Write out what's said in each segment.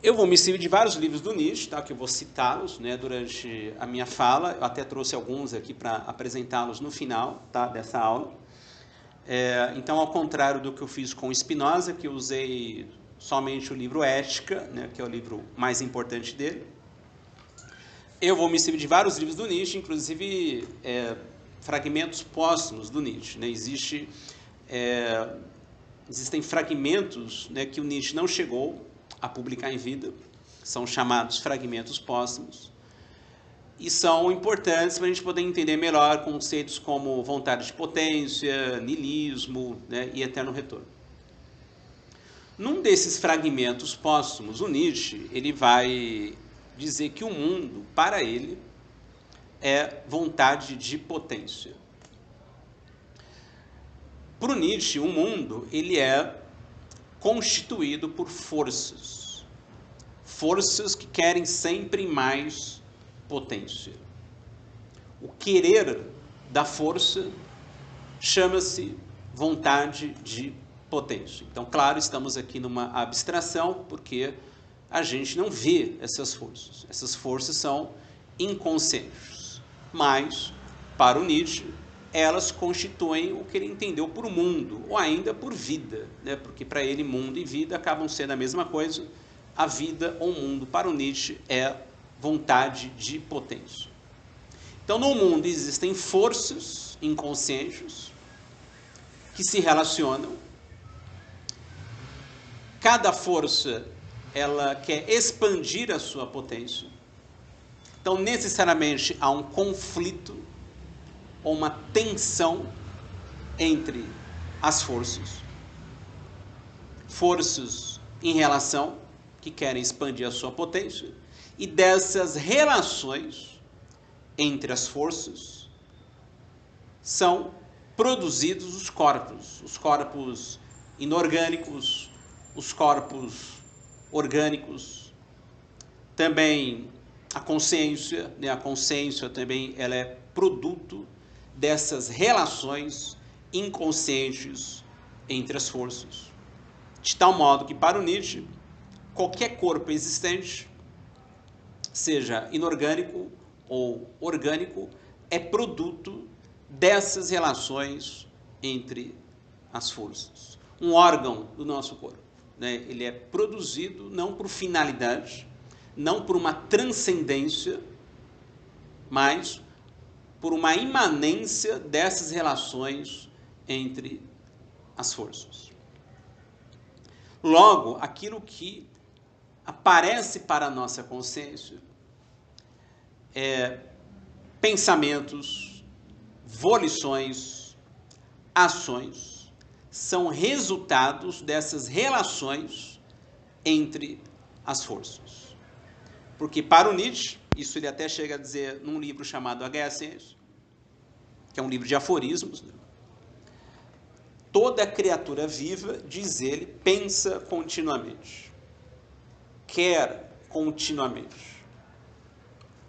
Eu vou me servir de vários livros do Nietzsche, tá, que eu vou citá-los, né, durante a minha fala. Eu até trouxe alguns aqui para apresentá-los no final, tá, dessa aula. Então, ao contrário do que eu fiz com Spinoza, que eu usei somente o livro Ética, né, que é o livro mais importante dele, eu vou me servir de vários livros do Nietzsche, inclusive fragmentos póstumos do Nietzsche. Né? Existem fragmentos, né, que o Nietzsche não chegou a publicar em vida, são chamados fragmentos póstumos, e são importantes para a gente poder entender melhor conceitos como vontade de potência, niilismo, né, e eterno retorno. Num desses fragmentos póstumos, o Nietzsche ele vai dizer que o mundo, para ele, é vontade de potência. Para o Nietzsche, o mundo ele é constituído por forças que querem sempre mais potência. O querer da força chama-se vontade de potência. Então, claro, estamos aqui numa abstração, porque a gente não vê essas forças. Essas forças são inconscientes. Mas, para o Nietzsche, elas constituem o que ele entendeu por mundo, ou ainda por vida, né? Porque para ele mundo e vida acabam sendo a mesma coisa. A vida ou mundo para o Nietzsche é vontade de potência. Então, no mundo existem forças inconscientes que se relacionam. Cada força ela quer expandir a sua potência. Então, necessariamente há um conflito ou uma tensão entre as forças em relação que querem expandir a sua potência, e dessas relações entre as forças são produzidos os corpos inorgânicos, os corpos orgânicos, também a consciência, né? A consciência também ela é produto dessas relações inconscientes entre as forças. De tal modo que, para o Nietzsche, qualquer corpo existente, seja inorgânico ou orgânico, é produto dessas relações entre as forças. Um órgão do nosso corpo, né, ele é produzido não por finalidade, não por uma transcendência, mas por uma imanência dessas relações entre as forças. Logo, aquilo que aparece para a nossa consciência pensamentos, volições, ações, são resultados dessas relações entre as forças. Porque para o Nietzsche, isso ele até chega a dizer num livro chamado A Guerra à Ciência, que é um livro de aforismos, né? Toda criatura viva, diz ele, pensa continuamente, quer continuamente,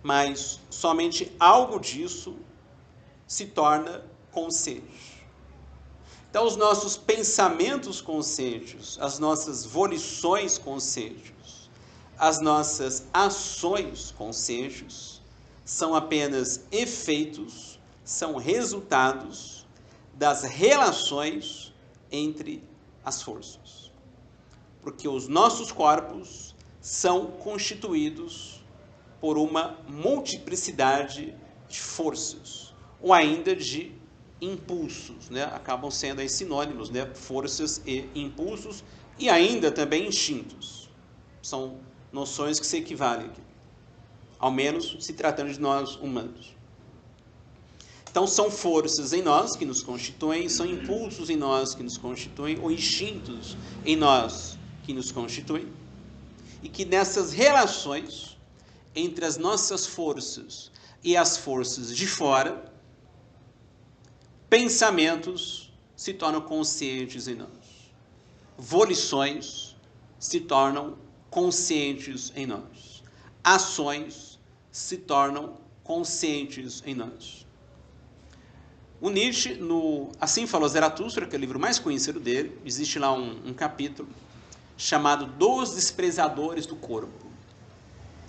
mas somente algo disso se torna consciente. Então, os nossos pensamentos conscientes, as nossas volições conscientes, as nossas ações conscientes são apenas efeitos, são resultados das relações entre as forças. Porque os nossos corpos são constituídos por uma multiplicidade de forças, ou ainda de impulsos, né? Acabam sendo aí sinônimos, né? Forças e impulsos, e ainda também instintos. São noções que se equivalem aqui, ao menos se tratando de nós humanos. Então, são forças em nós que nos constituem, são impulsos em nós que nos constituem, ou instintos em nós que nos constituem, e que nessas relações entre as nossas forças e as forças de fora, pensamentos se tornam conscientes em nós. Volições se tornam conscientes em nós. Ações se tornam conscientes em nós. O Nietzsche, no Assim Falou Zaratustra, que é o livro mais conhecido dele, existe lá um capítulo chamado Dos Desprezadores do Corpo.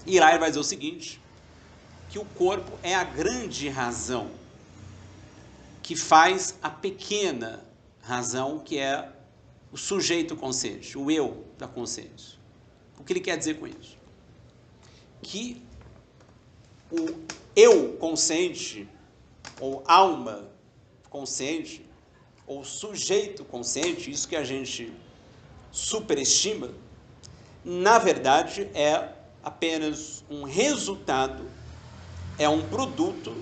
E lá ele vai dizer o seguinte, que o corpo é a grande razão que faz a pequena razão, que é o sujeito consciente, o eu da consciência. O que ele quer dizer com isso? Que o eu consciente, ou alma consciente, ou sujeito consciente, isso que a gente superestima, na verdade é apenas um resultado, é um produto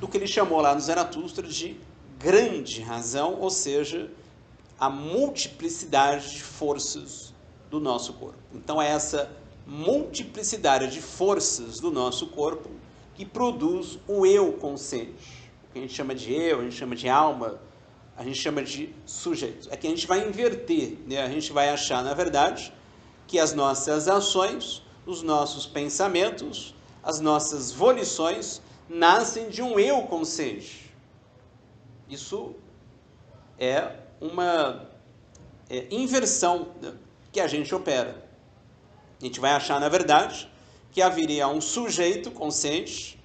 do que ele chamou lá no Zaratustra de grande razão, ou seja, a multiplicidade de forças do nosso corpo. Então é essa multiplicidade de forças do nosso corpo que produz o eu consciente. O que a gente chama de eu, a gente chama de alma, a gente chama de sujeito. É que a gente vai inverter, né? A gente vai achar, na verdade, que as nossas ações, os nossos pensamentos, as nossas volições nascem de um eu consciente. Isso é uma inversão, né, que a gente opera. A gente vai achar, na verdade, que haveria um sujeito consciente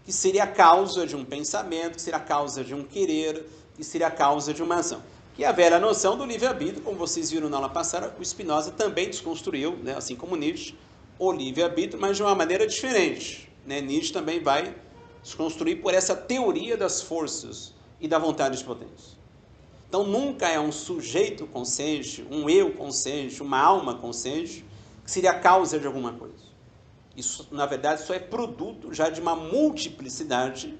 que seria a causa de um pensamento, que seria a causa de um querer, que seria a causa de uma ação. Que é a velha noção do livre-arbítrio, como vocês viram na aula passada, o Spinoza também desconstruiu, né, assim como Nietzsche, o livre-arbítrio, mas de uma maneira diferente, né? Nietzsche também vai desconstruir por essa teoria das forças e da vontade de potência. Então nunca é um sujeito consciente, um eu consciente, uma alma consciente, que seria a causa de alguma coisa. Isso, na verdade, só é produto já de uma multiplicidade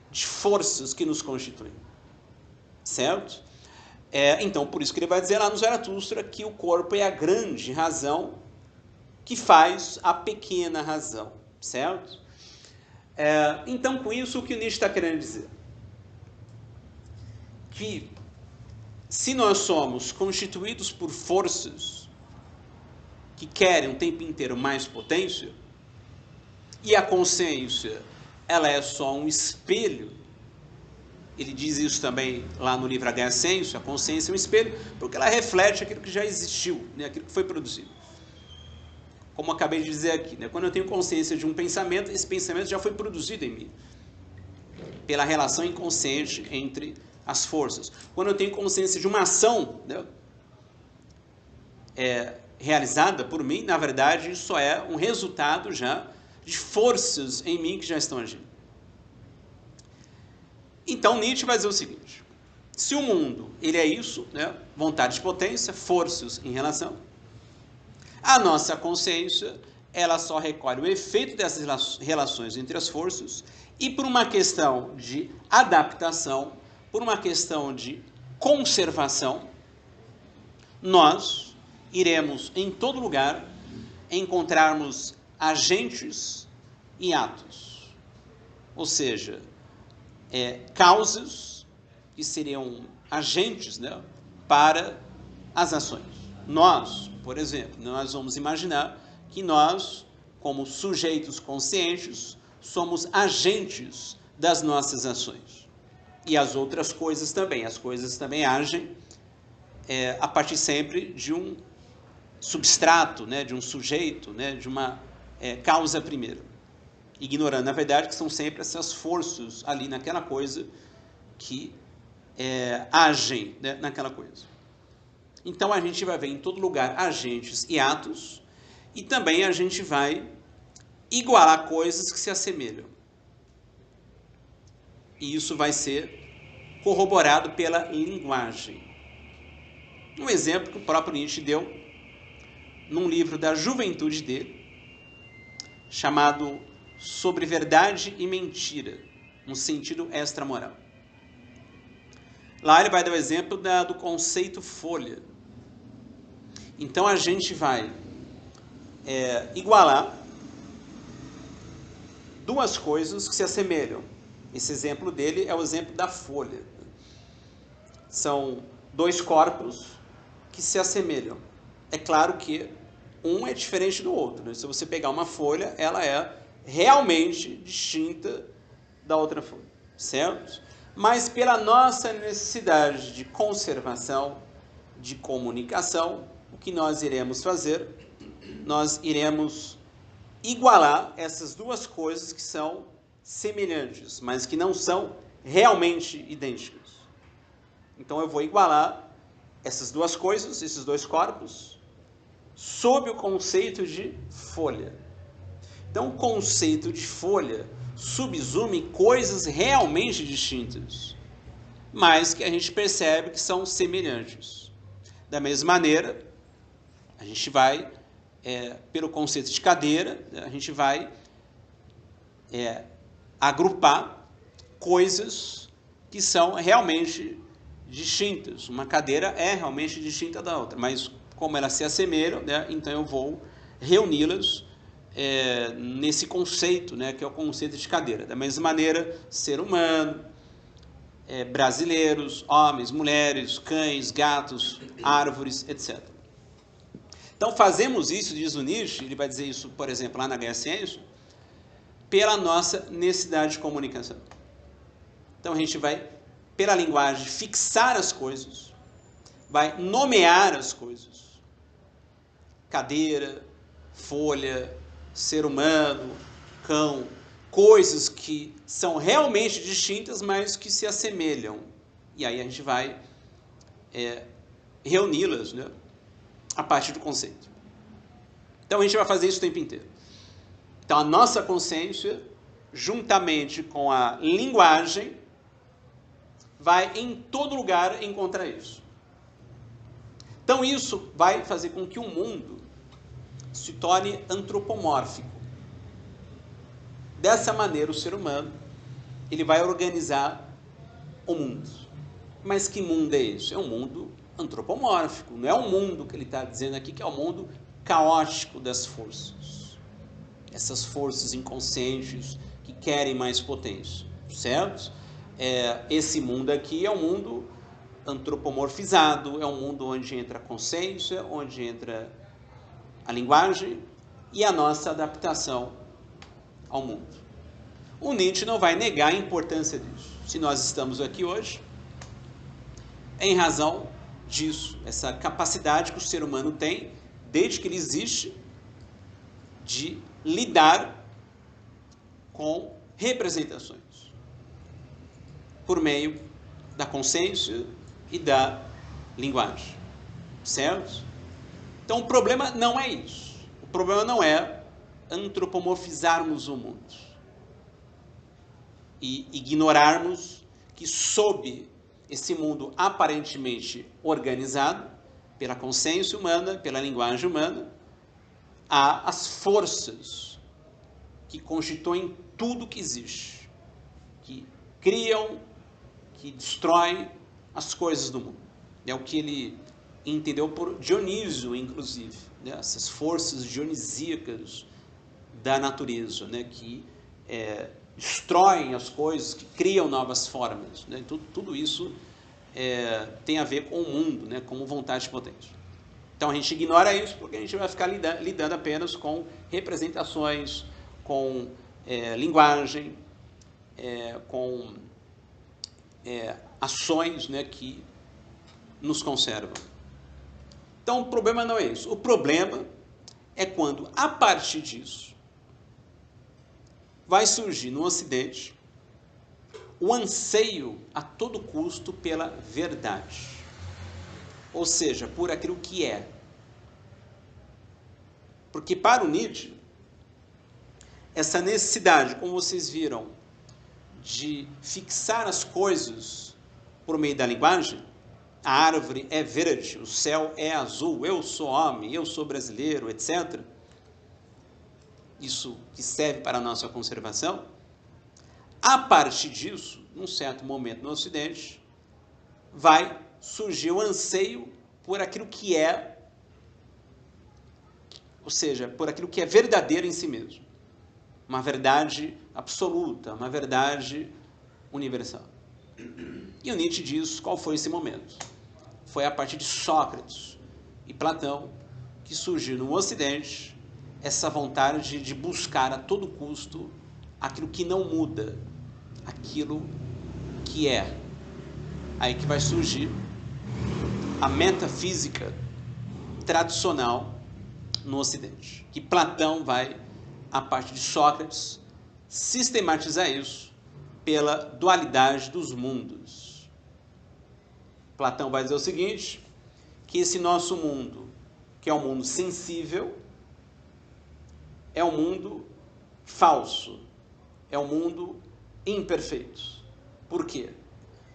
de forças que nos constituem. Certo? Então, por isso que ele vai dizer lá no Zaratustra que o corpo é a grande razão que faz a pequena razão. Certo? Então, com isso, o que o Nietzsche está querendo dizer? Que se nós somos constituídos por forças que querem o tempo inteiro mais potência, e a consciência ela é só um espelho, ele diz isso também lá no livro A Ascenso, a consciência é um espelho, porque ela reflete aquilo que já existiu, né, aquilo que foi produzido. Como eu acabei de dizer aqui, né, quando eu tenho consciência de um pensamento, esse pensamento já foi produzido em mim, pela relação inconsciente entre as forças. Quando eu tenho consciência de uma ação, né, realizada por mim, na verdade, isso só é um resultado já de forças em mim que já estão agindo. Então, Nietzsche vai dizer o seguinte, se o mundo, ele é isso, né, vontade de potência, forças em relação, a nossa consciência, ela só recolhe o efeito dessas relações entre as forças e por uma questão de adaptação, por uma questão de conservação, nós iremos em todo lugar encontrarmos agentes e atos. Ou seja, causas que seriam agentes, né, para as ações. Nós, por exemplo, nós vamos imaginar que nós, como sujeitos conscientes, somos agentes das nossas ações. E as outras coisas também. As coisas também agem a partir sempre de um substrato, né, de um sujeito, né, de uma causa primeira. Ignorando, na verdade, que são sempre essas forças ali naquela coisa que agem, né, naquela coisa. Então, a gente vai ver em todo lugar agentes e atos, e também a gente vai igualar coisas que se assemelham. E isso vai ser corroborado pela linguagem. Um exemplo que o próprio Nietzsche deu num livro da juventude dele, chamado Sobre Verdade e Mentira, um sentido extramoral. Lá ele vai dar o exemplo do conceito folha. Então a gente vai igualar duas coisas que se assemelham. Esse exemplo dele é o exemplo da folha. São dois corpos que se assemelham. É claro que um é diferente do outro, né? Se você pegar uma folha, ela é realmente distinta da outra folha, certo? Mas pela nossa necessidade de conservação, de comunicação, o que nós iremos fazer? Nós iremos igualar essas duas coisas que são semelhantes, mas que não são realmente idênticas. Então eu vou igualar essas duas coisas, esses dois corpos, sob o conceito de folha. Então o conceito de folha subsume coisas realmente distintas, mas que a gente percebe que são semelhantes. Da mesma maneira, a gente vai, pelo conceito de cadeira, a gente vai agrupar coisas que são realmente distintas. Uma cadeira é realmente distinta da outra, mas como elas se assemelham, né, então eu vou reuni-las nesse conceito, né, que é o conceito de cadeira. Da mesma maneira, ser humano, brasileiros, homens, mulheres, cães, gatos, árvores, etc. Então fazemos isso, diz o Nietzsche, ele vai dizer isso, por exemplo, lá na Guerra Ciência, pela nossa necessidade de comunicação. Então a gente vai, pela linguagem, fixar as coisas, vai nomear as coisas. Cadeira, folha, ser humano, cão, coisas que são realmente distintas, mas que se assemelham. E aí a gente vai reuni-las, né, a partir do conceito. Então a gente vai fazer isso o tempo inteiro. Então a nossa consciência, juntamente com a linguagem, vai em todo lugar encontrar isso. Então isso vai fazer com que o mundo se torne antropomórfico. Dessa maneira, o ser humano ele vai organizar o mundo. Mas que mundo é esse? É um mundo antropomórfico. Não é um mundo que ele está dizendo aqui que é o mundo caótico das forças. Essas forças inconscientes que querem mais potência, certo? Esse mundo aqui é um mundo antropomorfizado, é um mundo onde entra a consciência, onde entra a linguagem e a nossa adaptação ao mundo. O Nietzsche não vai negar a importância disso. Se nós estamos aqui hoje, é em razão disso, essa capacidade que o ser humano tem, desde que ele existe, de lidar com representações por meio da consciência e da linguagem, certo? Então o problema não é isso. O problema não é antropomorfizarmos o mundo e ignorarmos que sob esse mundo aparentemente organizado pela consciência humana, pela linguagem humana, há as forças que constituem tudo que existe, que criam, que destroem as coisas do mundo. É o que ele entendeu por Dionísio, inclusive, né? Essas forças dionisíacas da natureza, né? Que destroem as coisas, que criam novas formas, né? Tudo isso tem a ver com o mundo, né? Com vontade de potência. Então a gente ignora isso porque a gente vai ficar lidando apenas com representações, com linguagem, com ações, né, que nos conservam. Então o problema não é isso. O problema é quando, a partir disso, vai surgir no Ocidente o anseio a todo custo pela verdade. Ou seja, por aquilo que é. Porque para o Nietzsche, essa necessidade, como vocês viram, de fixar as coisas por meio da linguagem, a árvore é verde, o céu é azul, eu sou homem, eu sou brasileiro, etc. Isso que serve para a nossa conservação. A partir disso, num certo momento no Ocidente, vai surgir o anseio por aquilo que é, ou seja, por aquilo que é verdadeiro em si mesmo. Uma verdade absoluta, uma verdade universal. E o Nietzsche diz qual foi esse momento. Foi a partir de Sócrates e Platão que surgiu no Ocidente essa vontade de buscar a todo custo aquilo que não muda, aquilo que é. Aí que vai surgir a metafísica tradicional no Ocidente. Que Platão vai, a partir de Sócrates, sistematizar isso pela dualidade dos mundos. Platão vai dizer o seguinte, que esse nosso mundo, que é um mundo sensível, é um mundo falso, é um mundo imperfeito. Por quê?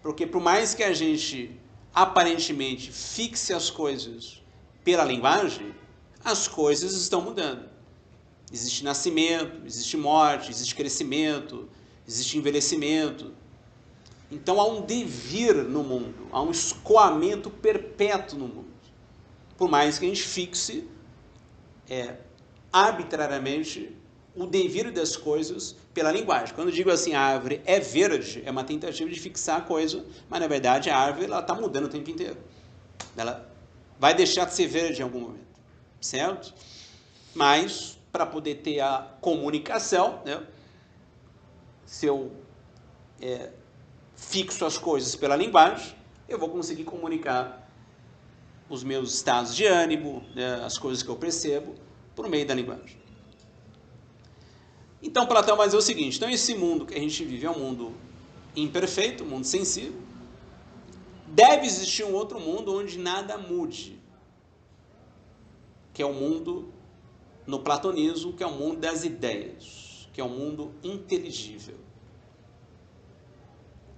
Porque por mais que a gente aparentemente fixe as coisas pela linguagem, as coisas estão mudando. Existe nascimento, existe morte, existe crescimento, existe envelhecimento. Então há um devir no mundo, há um escoamento perpétuo no mundo. Por mais que a gente fixe arbitrariamente o devir das coisas pela linguagem. Quando eu digo assim, a árvore é verde, é uma tentativa de fixar a coisa, mas na verdade a árvore está mudando o tempo inteiro. Ela vai deixar de ser verde em algum momento, certo? Mas, para poder ter a comunicação, né, se eu fixo as coisas pela linguagem, eu vou conseguir comunicar os meus estados de ânimo, né, as coisas que eu percebo, por meio da linguagem. Então, Platão vai dizer o seguinte, então esse mundo que a gente vive é um mundo imperfeito, um mundo sensível, deve existir um outro mundo onde nada mude, que é o mundo, no platonismo, que é o mundo das ideias, que é o mundo inteligível.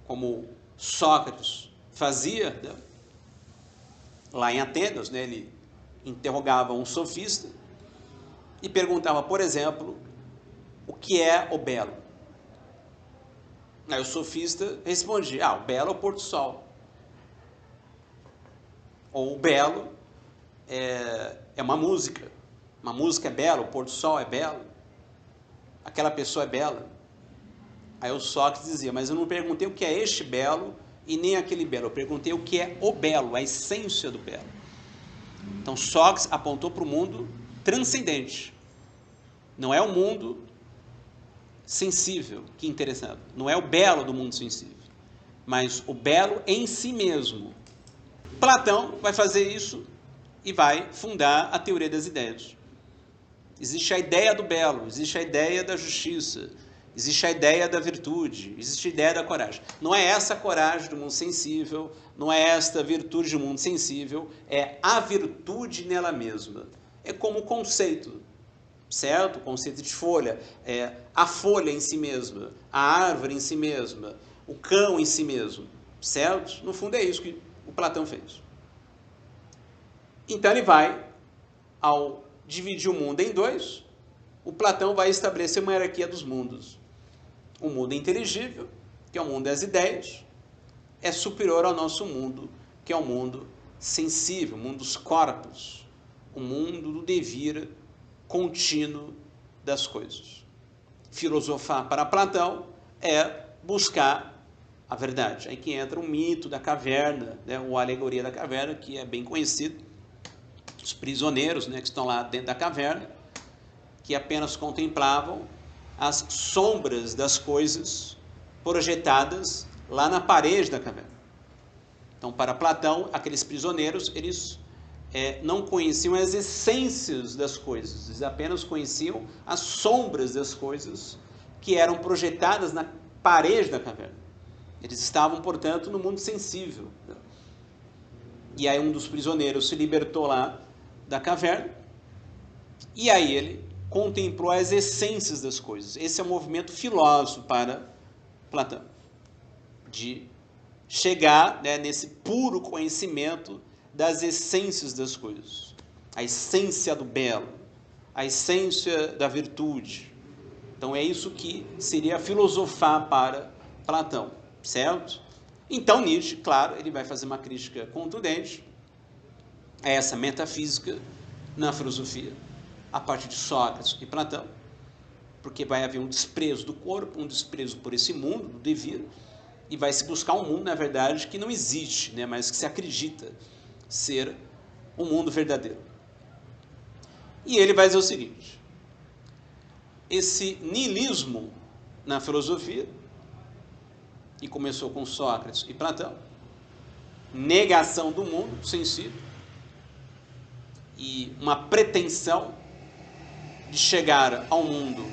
Como Sócrates fazia, né, lá em Atenas, né, ele interrogava um sofista e perguntava, por exemplo, o que é o belo? Aí o sofista respondia, o belo é o pôr do sol. Ou o belo é uma música. Uma música é bela, o pôr do sol é belo. Aquela pessoa é bela. Aí o Sócrates dizia, mas eu não perguntei o que é este belo e nem aquele belo. Eu perguntei o que é o belo, a essência do belo. Então Sócrates apontou para o mundo transcendente. Não é o mundo sensível, que interessante. Não é o belo do mundo sensível, mas o belo em si mesmo. Platão vai fazer isso e vai fundar a teoria das ideias. Existe a ideia do belo, existe a ideia da justiça, existe a ideia da virtude, existe a ideia da coragem. Não é essa a coragem do mundo sensível, não é esta a virtude do mundo sensível, é a virtude nela mesma. É como conceito. Certo? O conceito de folha, a folha em si mesma, a árvore em si mesma, o cão em si mesmo, certo? No fundo é isso que o Platão fez. Então ele vai, ao dividir o mundo em dois, o Platão vai estabelecer uma hierarquia dos mundos. O mundo inteligível, que é o mundo das ideias, é superior ao nosso mundo, que é o mundo sensível, o mundo dos corpos, o mundo do devir contínuo das coisas. Filosofar para Platão é buscar a verdade. Aí que entra o mito da caverna, né, ou a alegoria da caverna, que é bem conhecido. Os prisioneiros, né, que estão lá dentro da caverna, que apenas contemplavam as sombras das coisas projetadas lá na parede da caverna. Então, para Platão, aqueles prisioneiros, eles não conheciam as essências das coisas, eles apenas conheciam as sombras das coisas que eram projetadas na parede da caverna. Eles estavam, portanto, no mundo sensível. E aí um dos prisioneiros se libertou lá da caverna, e aí ele contemplou as essências das coisas. Esse é o movimento filósofo para Platão, de chegar, né, nesse puro conhecimento das essências das coisas. A essência do belo, a essência da virtude. Então é isso que seria filosofar para Platão, certo? Então Nietzsche, claro, ele vai fazer uma crítica contundente a essa metafísica na filosofia, a partir de Sócrates e Platão, porque vai haver um desprezo do corpo, um desprezo por esse mundo, do devir, e vai se buscar um mundo, na verdade, que não existe, né, mas que se acredita ser um mundo verdadeiro. E ele vai dizer o seguinte, esse niilismo na filosofia, e começou com Sócrates e Platão, negação do mundo sensível, e uma pretensão de chegar a um mundo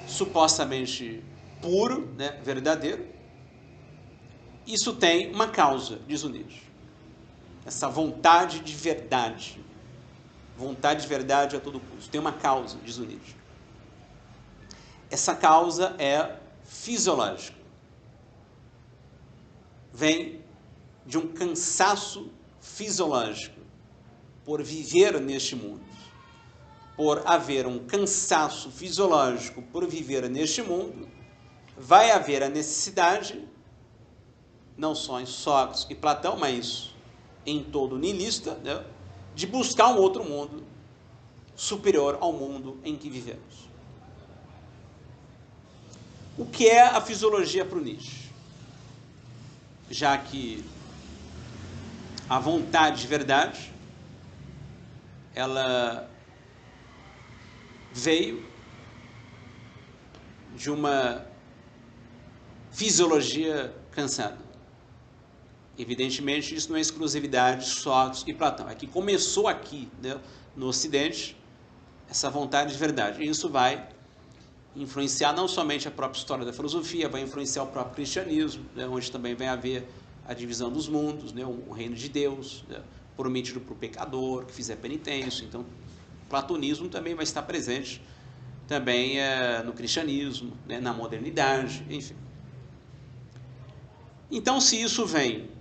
supostamente puro, né, verdadeiro, isso tem uma causa, diz o Nietzsche. Essa vontade de verdade a todo custo, tem uma causa, diz o Nietzsche. Essa causa é fisiológica. Vem de um cansaço fisiológico por viver neste mundo. Por haver um cansaço fisiológico por viver neste mundo, vai haver a necessidade, não só em Sócrates e Platão, mas em todo niilista, né, de buscar um outro mundo superior ao mundo em que vivemos. O que é a fisiologia para o Nietzsche? Já que a vontade de verdade, ela veio de uma fisiologia cansada. Evidentemente, isso não é exclusividade de Sócrates e Platão. É que começou aqui, né, no Ocidente, essa vontade de verdade. E isso vai influenciar não somente a própria história da filosofia, vai influenciar o próprio cristianismo, né, onde também vai haver a divisão dos mundos, né, o reino de Deus, né, prometido para o pecador que fizer penitência. Então, o platonismo também vai estar presente também no cristianismo, né, na modernidade, enfim. Então, se isso vem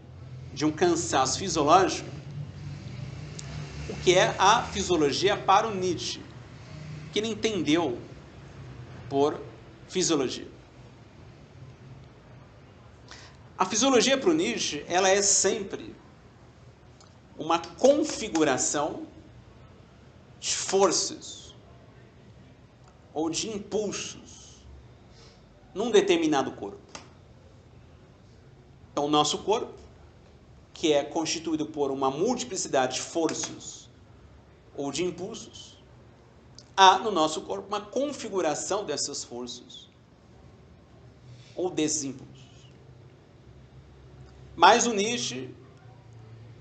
de um cansaço fisiológico, o que é a fisiologia para o Nietzsche, que ele entendeu por fisiologia? A fisiologia para o Nietzsche, ela é sempre uma configuração de forças ou de impulsos num determinado corpo. Então, o nosso corpo, que é constituído por uma multiplicidade de forças ou de impulsos, há no nosso corpo uma configuração dessas forças ou desses impulsos. Mas o Nietzsche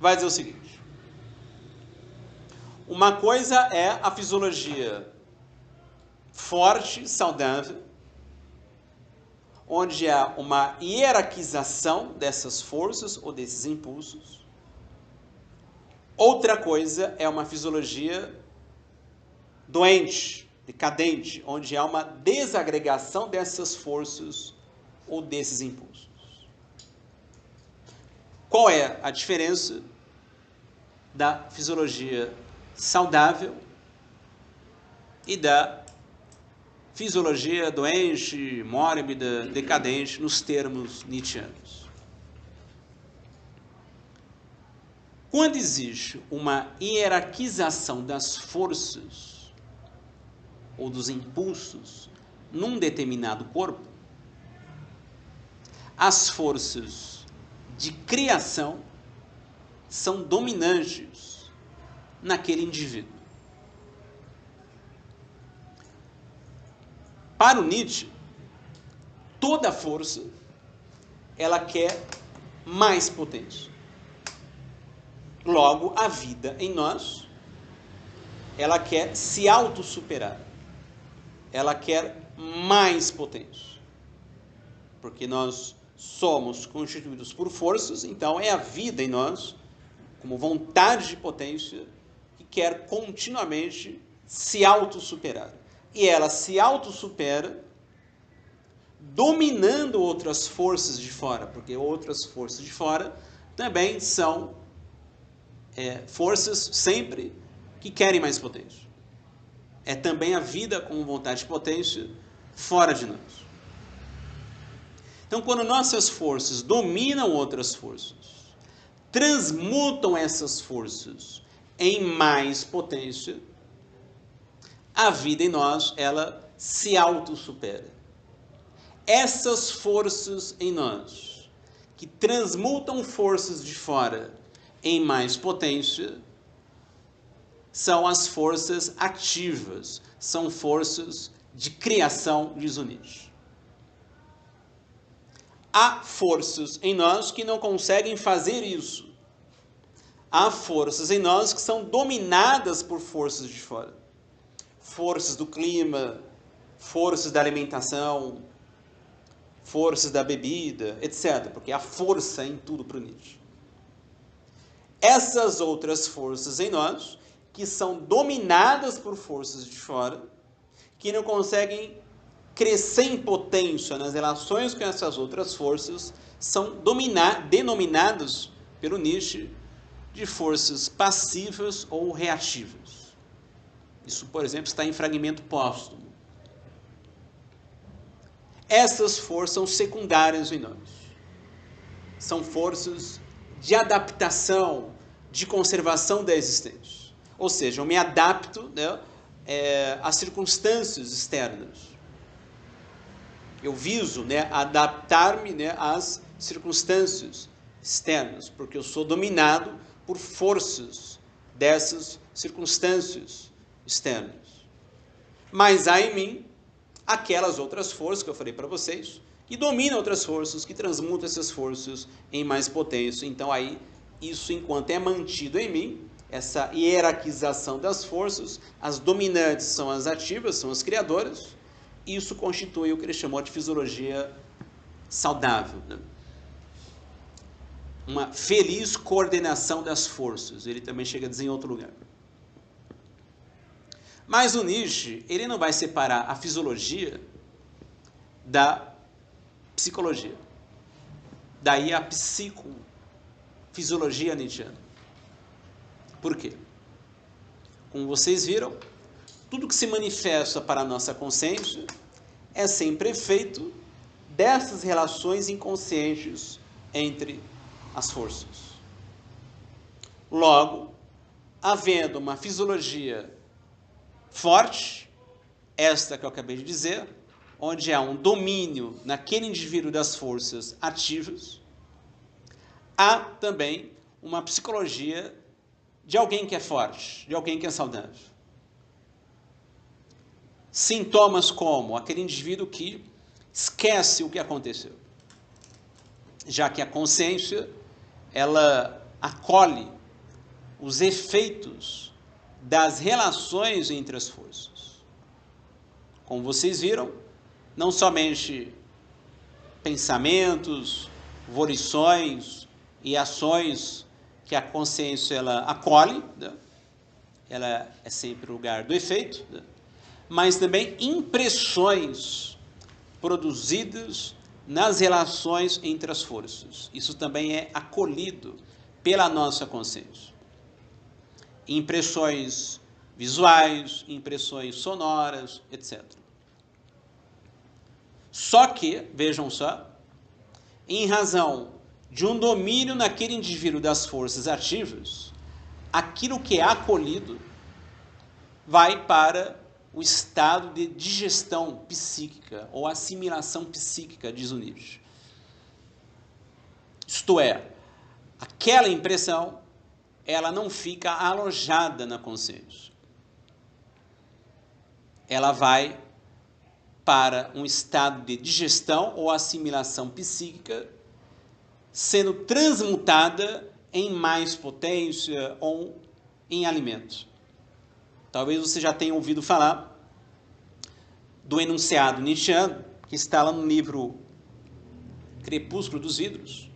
vai dizer o seguinte: uma coisa é a fisiologia forte, saudável, onde há uma hierarquização dessas forças ou desses impulsos. Outra coisa é uma fisiologia doente, decadente, onde há uma desagregação dessas forças ou desses impulsos. Qual é a diferença da fisiologia saudável e da fisiologia doente, mórbida, decadente, nos termos nietzschianos? Quando existe uma hierarquização das forças ou dos impulsos num determinado corpo, as forças de criação são dominantes naquele indivíduo. Para o Nietzsche, toda força, ela quer mais potência. Logo, a vida em nós, ela quer se autossuperar. Ela quer mais potência. Porque nós somos constituídos por forças, então é a vida em nós, como vontade de potência, que quer continuamente se autossuperar. E ela se autossupera dominando outras forças de fora, porque outras forças de fora também são forças sempre que querem mais potência. É também a vida com vontade de potência fora de nós. Então, quando nossas forças dominam outras forças, transmutam essas forças em mais potência, a vida em nós, ela se autossupera. Essas forças em nós, que transmutam forças de fora em mais potência, são as forças ativas, são forças de criação, diz o Nietzsche. Há forças em nós que não conseguem fazer isso. há forças em nós que são dominadas por forças de fora. Forças do clima, forças da alimentação, forças da bebida, etc. Porque há força em tudo para o Nietzsche. Essas outras forças em nós, que são dominadas por forças de fora, que não conseguem crescer em potência nas relações com essas outras forças, são denominados pelo Nietzsche de forças passivas ou reativas. Isso, por exemplo, está em Fragmento Póstumo. Essas forças são secundárias em nós. São forças de adaptação, de conservação da existência. Ou seja, eu me adapto, né, às circunstâncias externas. Eu viso, né, adaptar-me, né, às circunstâncias externas, porque eu sou dominado por forças dessas circunstâncias externas. Mas há em mim aquelas outras forças que eu falei para vocês, que dominam outras forças, que transmutam essas forças em mais potência. Então aí, isso enquanto é mantido em mim, essa hierarquização das forças, as dominantes são as ativas, são as criadoras, isso constitui o que ele chamou de fisiologia saudável, né? Uma feliz coordenação das forças. Ele também chega a dizer em outro lugar. Mas o Nietzsche, ele não vai separar a fisiologia da psicologia. Daí a psicofisiologia nietzschiana. Por quê? Como vocês viram, tudo que se manifesta para a nossa consciência é sempre efeito dessas relações inconscientes entre as forças. Logo, havendo uma fisiologia forte, esta que eu acabei de dizer, onde há um domínio naquele indivíduo das forças ativas, há também uma psicologia de alguém que é forte, de alguém que é saudável. Sintomas como aquele indivíduo que esquece o que aconteceu, já que a consciência, ela acolhe os efeitos das relações entre as forças. Como vocês viram, não somente pensamentos, volições e ações que a consciência ela acolhe, né? Ela é sempre o lugar do efeito, né? Mas também impressões produzidas nas relações entre as forças. Isso também é acolhido pela nossa consciência. Impressões visuais, impressões sonoras, etc. Só que, vejam só, em razão de um domínio naquele indivíduo das forças ativas, aquilo que é acolhido vai para o estado de digestão psíquica ou assimilação psíquica, diz o Nietzsche. Isto é, aquela impressão, ela não fica alojada na consciência. Ela vai para um estado de digestão ou assimilação psíquica, sendo transmutada em mais potência ou em alimento. Talvez você já tenha ouvido falar do enunciado nietzschiano, que está lá no livro Crepúsculo dos Vidros,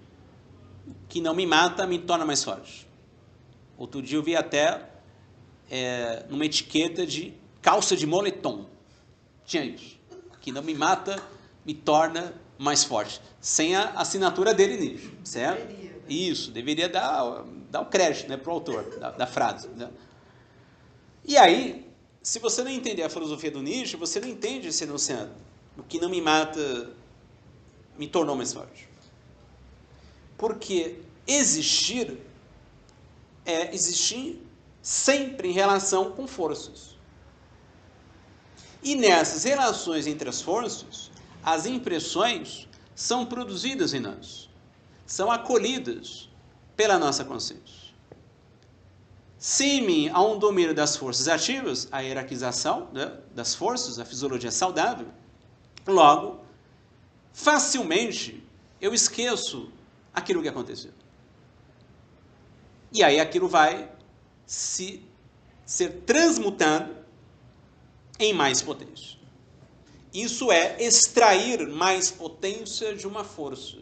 que não me mata, me torna mais forte. Outro dia eu vi até numa etiqueta de calça de moletom. Tinha isso. Que não me mata, me torna mais forte. Sem a assinatura dele, Nietzsche. Certo? Isso, deveria dar o crédito, né, para o autor da frase. Né? E aí, se você não entender a filosofia do Nietzsche, você não entende esse enunciado. O que não me mata, me tornou mais forte. Porque existir é existir sempre em relação com forças. E nessas relações entre as forças, as impressões são produzidas em nós, são acolhidas pela nossa consciência. Se em mim há um domínio das forças ativas, a hierarquização, né, das forças, a fisiologia saudável, logo, facilmente eu esqueço aquilo que aconteceu. E aí aquilo vai ser transmutado em mais potência. Isso é extrair mais potência de uma força.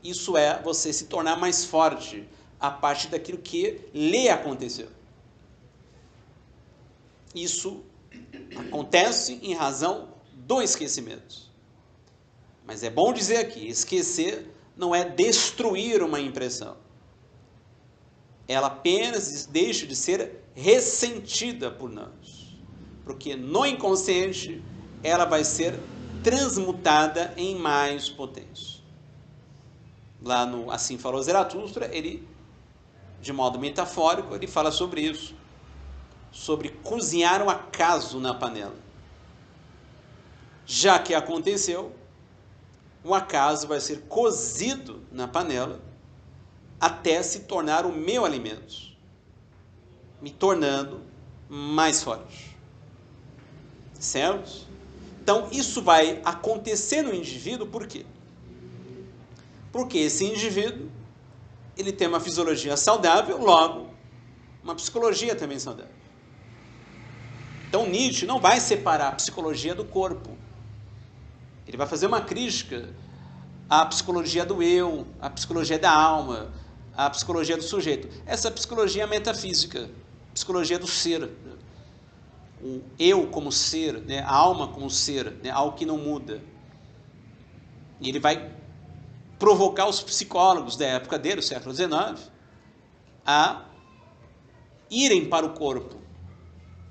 Isso é você se tornar mais forte a partir daquilo que lhe aconteceu. Isso acontece em razão do esquecimento. Mas é bom dizer aqui, esquecer não é destruir uma impressão. Ela apenas deixa de ser ressentida por nós. Porque no inconsciente, ela vai ser transmutada em mais potência. Lá no Assim Falou Zaratustra, ele, de modo metafórico, ele fala sobre isso. Sobre cozinhar um acaso na panela. Já que aconteceu, o acaso vai ser cozido na panela até se tornar o meu alimento, me tornando mais forte. Certo? Então, isso vai acontecer no indivíduo por quê? Porque esse indivíduo, ele tem uma fisiologia saudável, logo, uma psicologia também saudável. Então, Nietzsche não vai separar a psicologia do corpo. Ele vai fazer uma crítica à psicologia do eu, à psicologia da alma, à psicologia do sujeito. Essa psicologia é metafísica, psicologia do ser. O eu como ser, né? A alma como ser, né? Algo que não muda. E ele vai provocar os psicólogos da época dele, do século XIX, a irem para o corpo,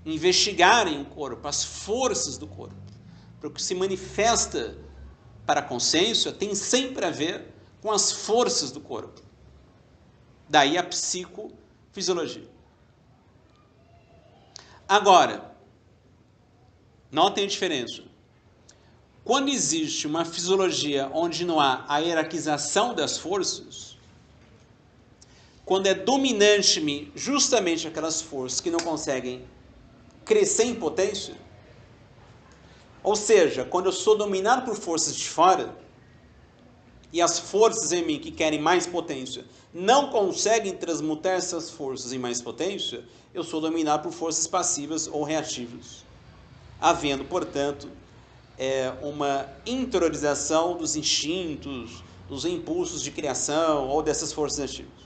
investigarem o corpo, as forças do corpo. Porque o que se manifesta para a consciência tem sempre a ver com as forças do corpo. Daí a psicofisiologia. Agora, notem a diferença. Quando existe uma fisiologia onde não há a hierarquização das forças, quando é dominante justamente aquelas forças que não conseguem crescer em potência, ou seja, quando eu sou dominado por forças de fora, e as forças em mim que querem mais potência não conseguem transmutar essas forças em mais potência, eu sou dominado por forças passivas ou reativas, havendo, portanto, uma interiorização dos instintos, dos impulsos de criação ou dessas forças ativas.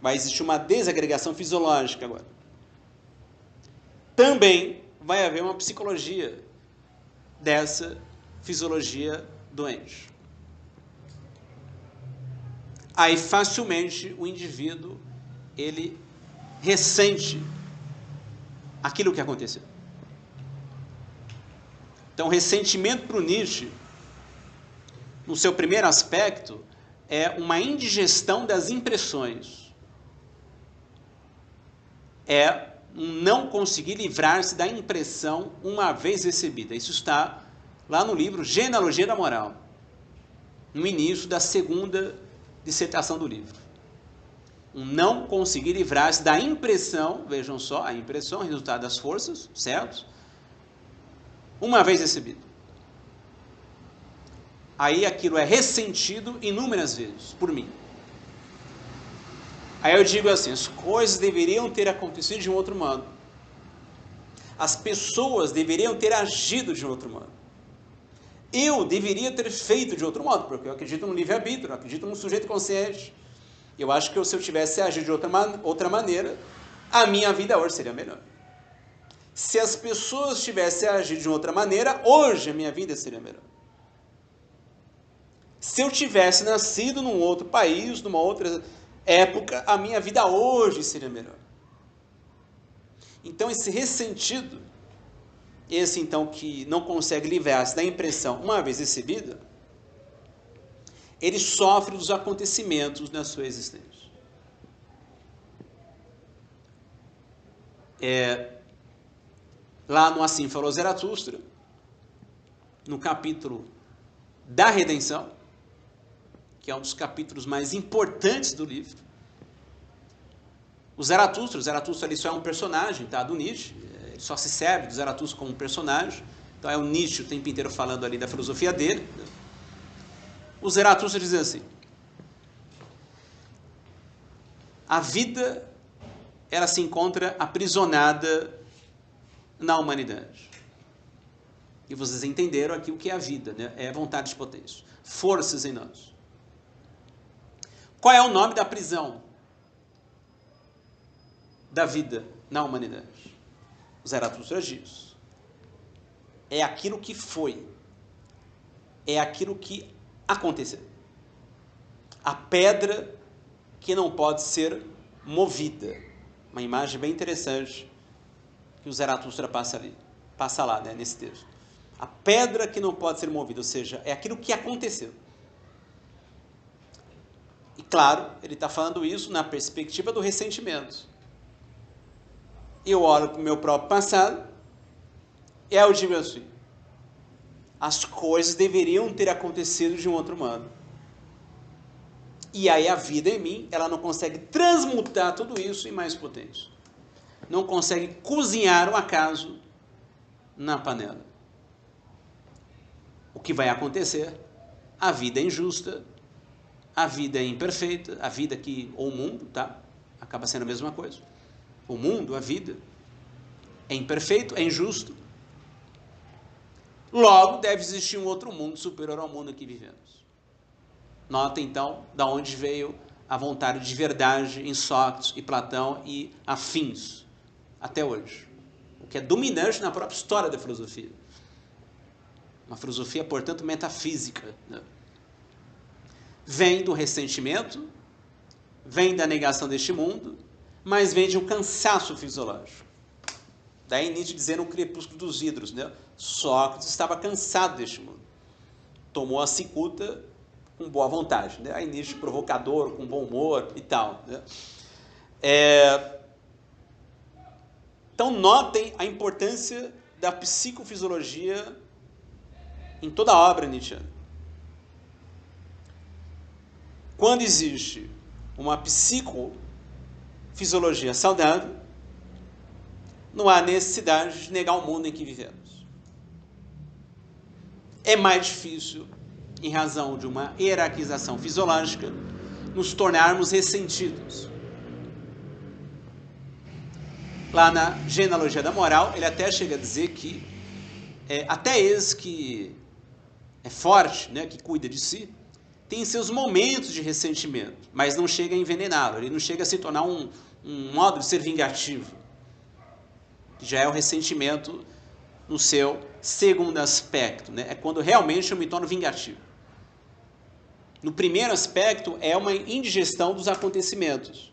Vai existir uma desagregação fisiológica agora. Também vai haver uma psicologia dessa fisiologia doente. Aí facilmente o indivíduo ele ressente aquilo que aconteceu. Então, o ressentimento para o Nietzsche, no seu primeiro aspecto, é uma indigestão das impressões. É um não conseguir livrar-se da impressão uma vez recebida. Isso está lá no livro Genealogia da Moral, no início da segunda dissertação do livro. Um não conseguir livrar-se da impressão, vejam só, a impressão é o resultado das forças, certo? Uma vez recebido. Aí aquilo é ressentido inúmeras vezes por mim. Aí eu digo assim, as coisas deveriam ter acontecido de um outro modo. As pessoas deveriam ter agido de um outro modo. Eu deveria ter feito de outro modo, porque eu acredito no livre-arbítrio, eu acredito no sujeito consciente. Eu acho que se eu tivesse agido de outra maneira, a minha vida hoje seria melhor. Se as pessoas tivessem agido de outra maneira, hoje a minha vida seria melhor. Se eu tivesse nascido num outro país, numa outra época, a minha vida hoje seria melhor. Então, esse ressentido, esse então que não consegue livrar-se da impressão uma vez recebida, ele sofre dos acontecimentos na sua existência. Lá no Assim Falou Zaratustra, no capítulo da redenção, que é um dos capítulos mais importantes do livro, o Zaratustra ali só é um personagem, tá, do Nietzsche, ele só se serve do Zaratustra como um personagem, então é o Nietzsche o tempo inteiro falando ali da filosofia dele. O Zaratustra diz assim: A vida, ela se encontra aprisionada na humanidade. E vocês entenderam aqui o que é a vida, né? É vontade de potência, forças em nós. Qual é o nome da prisão da vida na humanidade? Zaratustra diz: é aquilo que foi, é aquilo que aconteceu. A pedra que não pode ser movida. Uma imagem bem interessante que o Zaratustra passa lá, né, nesse texto. A pedra que não pode ser movida, ou seja, é aquilo que aconteceu. E claro, ele está falando isso na perspectiva do ressentimento. Eu olho para o meu próprio passado e eu digo assim: as coisas deveriam ter acontecido de um outro modo. E aí a vida em mim, ela não consegue transmutar tudo isso em mais potência. Não consegue cozinhar o acaso na panela. O que vai acontecer? A vida é injusta, a vida é imperfeita, a vida que, ou o mundo, tá? Acaba sendo a mesma coisa. O mundo, a vida, é imperfeito, é injusto. Logo, deve existir um outro mundo superior ao mundo em que vivemos. Nota, então, da onde veio a vontade de verdade em Sócrates e Platão e afins, até hoje. O que é dominante na própria história da filosofia. Uma filosofia, portanto, metafísica, né? Vem do ressentimento, vem da negação deste mundo, mas vem de um cansaço fisiológico. Daí Nietzsche dizendo o crepúsculo dos vidros, né? Sócrates estava cansado deste mundo. Tomou a cicuta com boa vontade, né? Aí Nietzsche provocador, com bom humor e tal, né? Então notem a importância da psicofisiologia em toda a obra nietzschiana. Quando existe uma psicofisiologia saudável, não há necessidade de negar o mundo em que vivemos. É mais difícil, em razão de uma hierarquização fisiológica, nos tornarmos ressentidos. Lá na Genealogia da Moral, ele até chega a dizer que até esse que é forte, né, que cuida de si, tem seus momentos de ressentimento, mas não chega a envenená-lo, ele não chega a se tornar um modo de ser vingativo. Já é o ressentimento no seu segundo aspecto, né? É quando realmente eu me torno vingativo. No primeiro aspecto, é uma indigestão dos acontecimentos.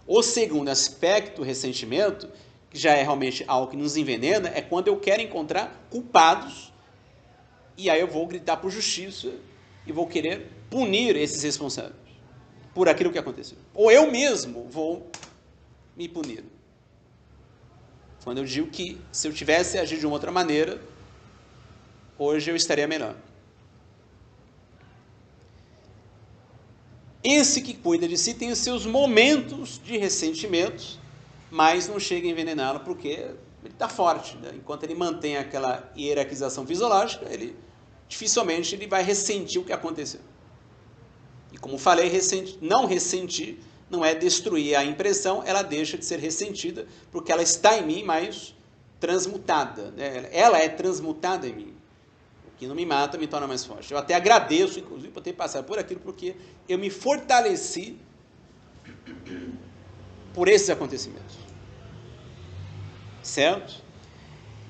O segundo aspecto, o ressentimento, que já é realmente algo que nos envenena, é quando eu quero encontrar culpados, e aí eu vou gritar por justiça, e vou querer punir esses responsáveis por aquilo que aconteceu. Ou eu mesmo vou me punir. Quando eu digo que se eu tivesse agido de uma outra maneira, hoje eu estaria melhor. Esse que cuida de si tem os seus momentos de ressentimentos, mas não chega a envenená-lo porque ele está forte, né? Enquanto ele mantém aquela hierarquização fisiológica, dificilmente ele vai ressentir o que aconteceu. E como falei, não ressentir não é destruir a impressão, ela deixa de ser ressentida, porque ela está em mim, mas transmutada, né? Ela é transmutada em mim. O que não me mata me torna mais forte. Eu até agradeço, inclusive, por ter passado por aquilo, porque eu me fortaleci por esses acontecimentos. Certo?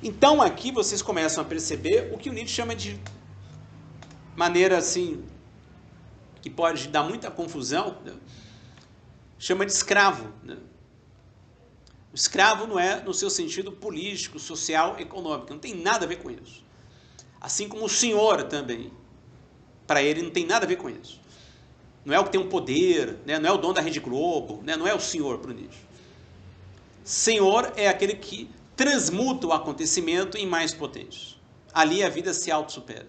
Então, aqui vocês começam a perceber o que o Nietzsche chama de maneira, assim, que pode dar muita confusão, né? Chama de escravo, né? O escravo não é no seu sentido político, social, econômico, não tem nada a ver com isso. Assim como o senhor também, para ele não tem nada a ver com isso. Não é o que tem um poder, né? Não é o dono da Rede Globo, né? Não é o senhor para o Nietzsche. Senhor é aquele que transmuta o acontecimento em mais potência. Ali a vida se autossupera.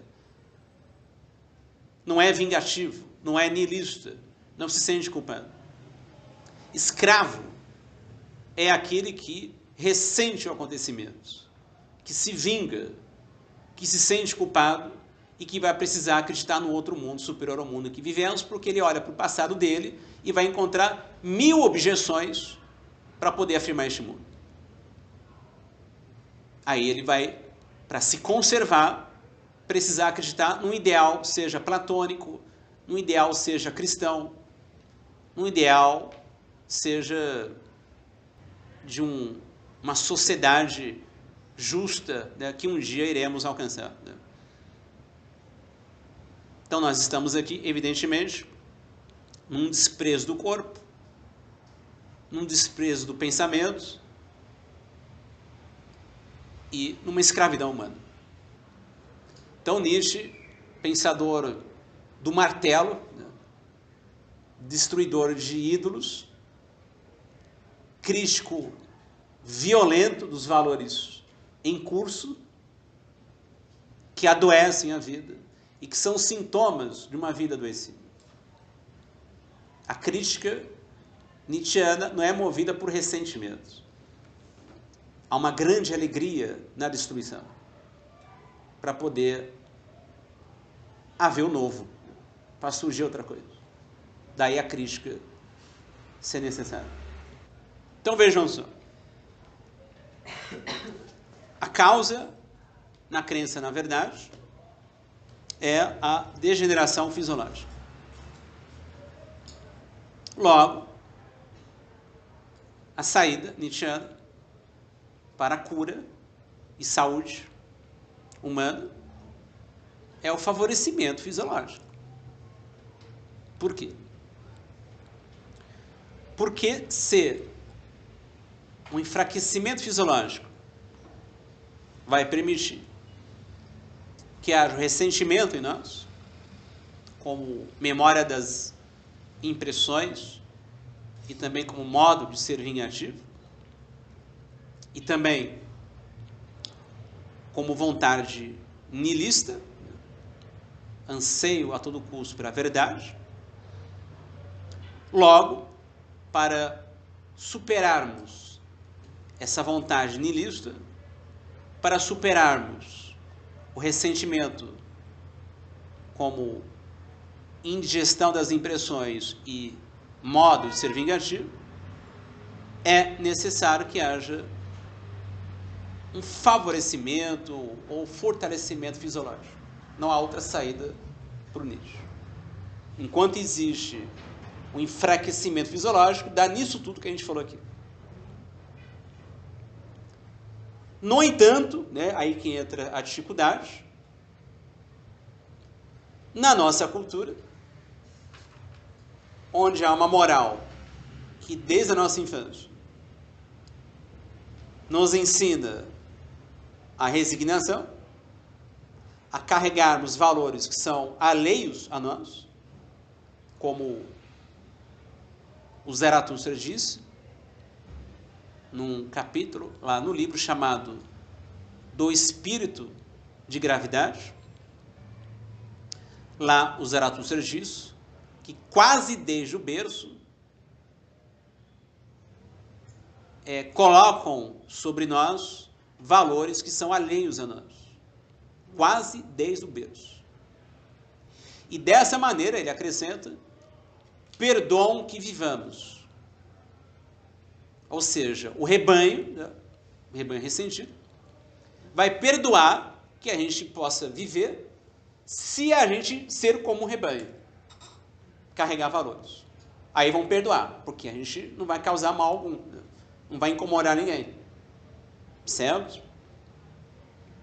Não é vingativo, não é nihilista, não se sente culpado. Escravo é aquele que ressente o acontecimento, que se vinga, que se sente culpado e que vai precisar acreditar no outro mundo superior ao mundo que vivemos, porque ele olha para o passado dele e vai encontrar 1000 objeções para poder afirmar este mundo. Aí ele vai, para se conservar, precisar acreditar num ideal, seja platônico, num ideal, seja cristão, num ideal, seja de uma sociedade justa, né, que um dia iremos alcançar. Né? Então nós estamos aqui, evidentemente, num desprezo do corpo, num desprezo do pensamento e numa escravidão humana. Então Nietzsche, pensador do martelo, né, destruidor de ídolos, crítico violento dos valores em curso, que adoecem a vida e que são sintomas de uma vida adoecida. A crítica nietzschiana não é movida por ressentimentos. Há uma grande alegria na destruição, para poder haver o novo, para surgir outra coisa. Daí a crítica ser necessária. Então vejam só. A causa, na crença na verdade, é a degeneração fisiológica. Logo, a saída nietzschiana para a cura e saúde humana é o favorecimento fisiológico. Por quê? Porque se um enfraquecimento fisiológico vai permitir que haja um ressentimento em nós, como memória das impressões e também como modo de ser vingativo, e também como vontade nihilista, anseio a todo custo pela verdade. Logo, para superarmos essa vontade nihilista, para superarmos o ressentimento como indigestão das impressões e modo de ser vingativo, é necessário que haja um favorecimento ou fortalecimento fisiológico. Não há outra saída para o Nietzsche. Enquanto existe um enfraquecimento fisiológico, dá nisso tudo que a gente falou aqui. No entanto, né, aí que entra a dificuldade, na nossa cultura, onde há uma moral que desde a nossa infância nos ensina a resignação, a carregarmos valores que são alheios a nós, como o Zaratustra disse, num capítulo lá no livro chamado Do Espírito de Gravidade. Lá o Zaratustra diz que quase desde o berço colocam sobre nós valores que são alheios a nós. Quase desde o berço. E dessa maneira, ele acrescenta, perdoam que vivamos. Ou seja, o rebanho, né, o rebanho ressentido, vai perdoar que a gente possa viver se a gente ser como um rebanho, carregar valores. Aí vão perdoar, porque a gente não vai causar mal algum, né? Não vai incomodar ninguém. Certo?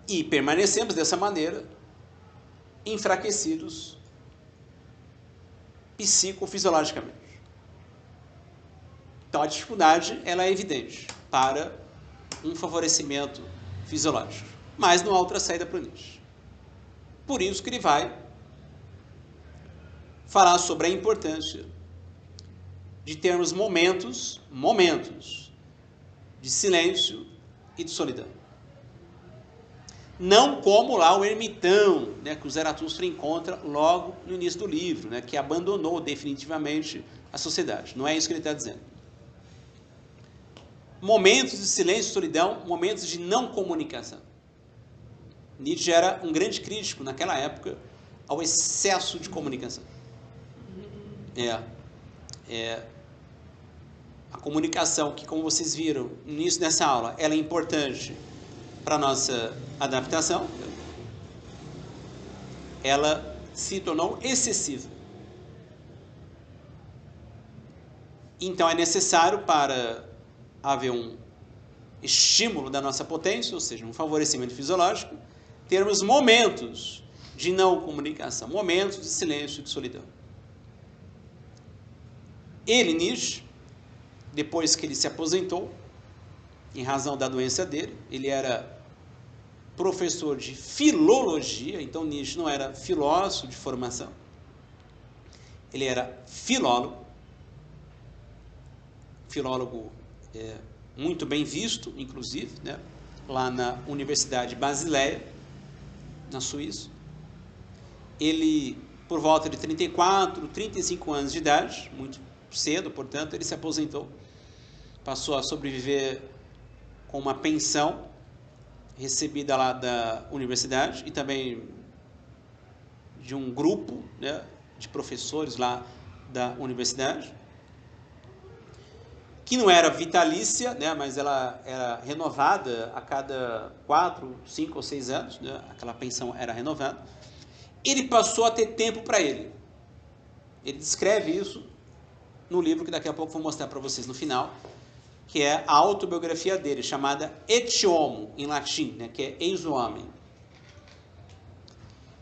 E permanecemos dessa maneira, enfraquecidos psicofisiologicamente. Então a dificuldade ela é evidente para um favorecimento fisiológico. Mas não há outra saída para o Nietzsche. Por isso que ele vai falar sobre a importância de termos momentos de silêncio e de solidão. Não como lá o ermitão, né, que o Zaratustra encontra logo no início do livro, né, que abandonou definitivamente a sociedade. Não é isso que ele está dizendo. Momentos de silêncio e solidão, momentos de não comunicação. Nietzsche era um grande crítico, naquela época, ao excesso de comunicação. A comunicação, que como vocês viram no início dessa aula, ela é importante para a nossa adaptação, ela se tornou excessiva. Então é necessário, para haver um estímulo da nossa potência, ou seja, um favorecimento fisiológico, termos momentos de não comunicação, momentos de silêncio e de solidão. Ele, Nietzsche, depois que ele se aposentou, em razão da doença dele, ele era professor de filologia, então Nietzsche não era filósofo de formação, ele era filólogo muito bem visto, inclusive, né, lá na Universidade de Basileia, na Suíça. Ele, por volta de 34, 35 anos de idade, muito cedo, portanto, ele se aposentou, passou a sobreviver com uma pensão recebida lá da universidade e também de um grupo, né, de professores lá da universidade, que não era vitalícia, né, mas ela era renovada a cada 4, 5 ou 6 anos, né, aquela pensão era renovada. Ele passou a ter tempo para ele. Ele descreve isso no livro que daqui a pouco vou mostrar para vocês no final, que é a autobiografia dele, chamada Et Homo, em latim, né, que é Eis o Homem.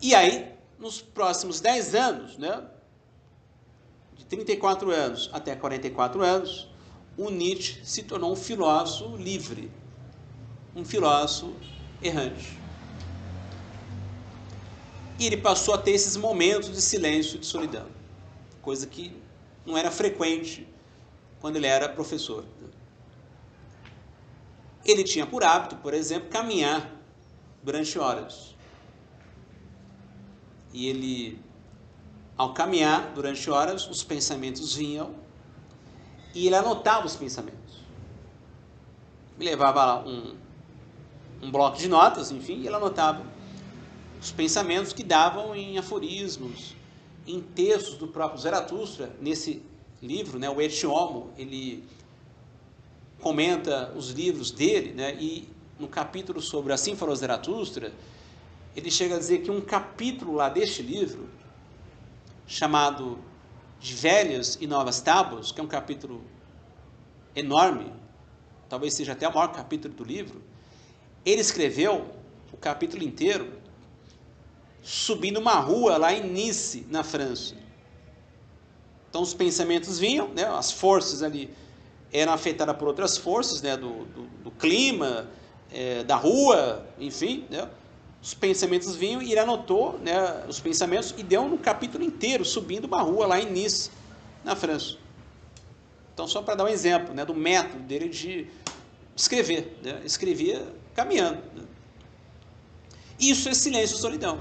E aí, nos próximos 10 anos, né, de 34 anos até 44 anos, o Nietzsche se tornou um filósofo livre, um filósofo errante. E ele passou a ter esses momentos de silêncio e de solidão, coisa que não era frequente quando ele era professor. Ele tinha por hábito, por exemplo, caminhar durante horas. E ele, ao caminhar durante horas, os pensamentos vinham e ele anotava os pensamentos. Ele levava lá um bloco de notas, enfim, e ele anotava os pensamentos que davam em aforismos, em textos do próprio Zaratustra. Nesse livro, né, o Et Homo, ele comenta os livros dele, né, e no capítulo sobre Assim Falou Zaratustra, ele chega a dizer que um capítulo lá deste livro, chamado De Velhas e Novas Tábuas, que é um capítulo enorme, talvez seja até o maior capítulo do livro, ele escreveu o capítulo inteiro subindo uma rua lá em Nice, na França. Então os pensamentos vinham, né, as forças ali eram afetadas por outras forças, né, do clima, da rua, enfim, né, os pensamentos vinham e ele anotou, né, os pensamentos e deu um capítulo inteiro subindo uma rua lá em Nice, na França. Então, só para dar um exemplo, né, do método dele de escrever, né, escrevia caminhando. Né. Isso é silêncio e solidão,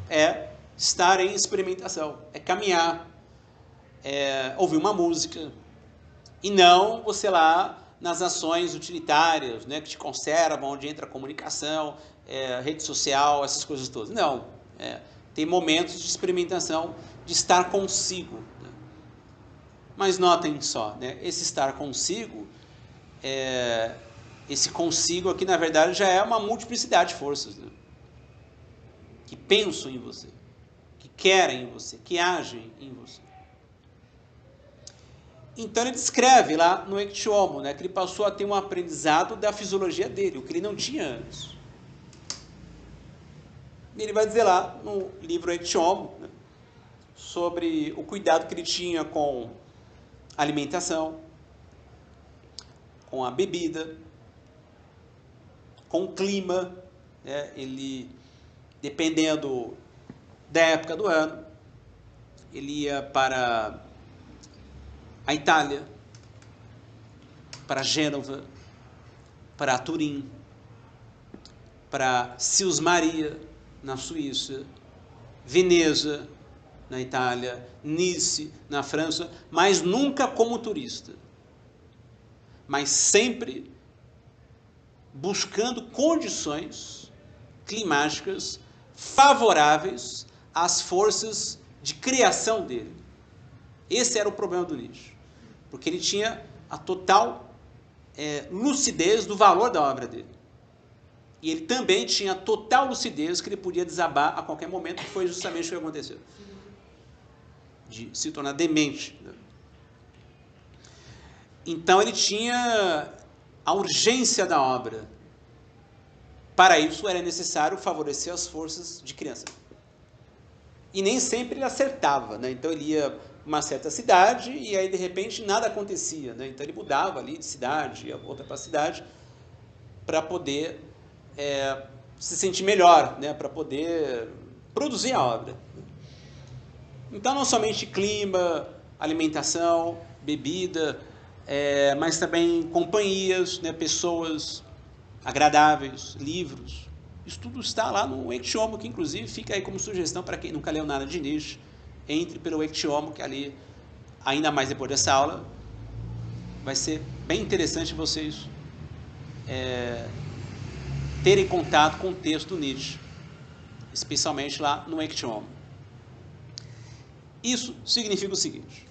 é estar em experimentação, é caminhar, é ouvir uma música, e não você lá nas ações utilitárias, né, que te conservam, onde entra a comunicação, rede social, essas coisas todas. Não, tem momentos de experimentação, de estar consigo. Né. Mas notem só, né, esse estar consigo, esse consigo aqui, na verdade, já é uma multiplicidade de forças, né, que pensam em você, que querem em você, que agem em você. Então ele descreve lá no Et Homo, né, que ele passou a ter um aprendizado da fisiologia dele, o que ele não tinha antes. Ele vai dizer lá no livro Et Homo, né, sobre o cuidado que ele tinha com a alimentação, com a bebida, com o clima, né, ele, dependendo da época do ano, ele ia para a Itália, para Gênova, para Turim, para Sils Maria, na Suíça, Veneza, na Itália, Nice, na França, mas nunca como turista, mas sempre buscando condições climáticas favoráveis às forças de criação dele. Esse era o problema do Nietzsche, porque ele tinha a total lucidez do valor da obra dele. E ele também tinha total lucidez que ele podia desabar a qualquer momento, que foi justamente o que aconteceu. De se tornar demente. Então ele tinha a urgência da obra. Para isso era necessário favorecer as forças de criação. E nem sempre ele acertava, né? Então ele ia uma certa cidade e aí de repente nada acontecia, né? Então ele mudava ali de cidade, ia outra para cidade, para poder se sentir melhor, né? Para poder produzir a obra. Então não somente clima, alimentação, bebida, mas também companhias, né? Pessoas agradáveis, livros. Isso tudo está lá no Ecce Homo, que inclusive fica aí como sugestão para quem nunca leu nada de Nietzsche. Entre pelo Ecce Homo, que ali, ainda mais depois dessa aula, vai ser bem interessante vocês terem contato com o texto do Nietzsche, especialmente lá no Ecce Homo. Isso significa o seguinte,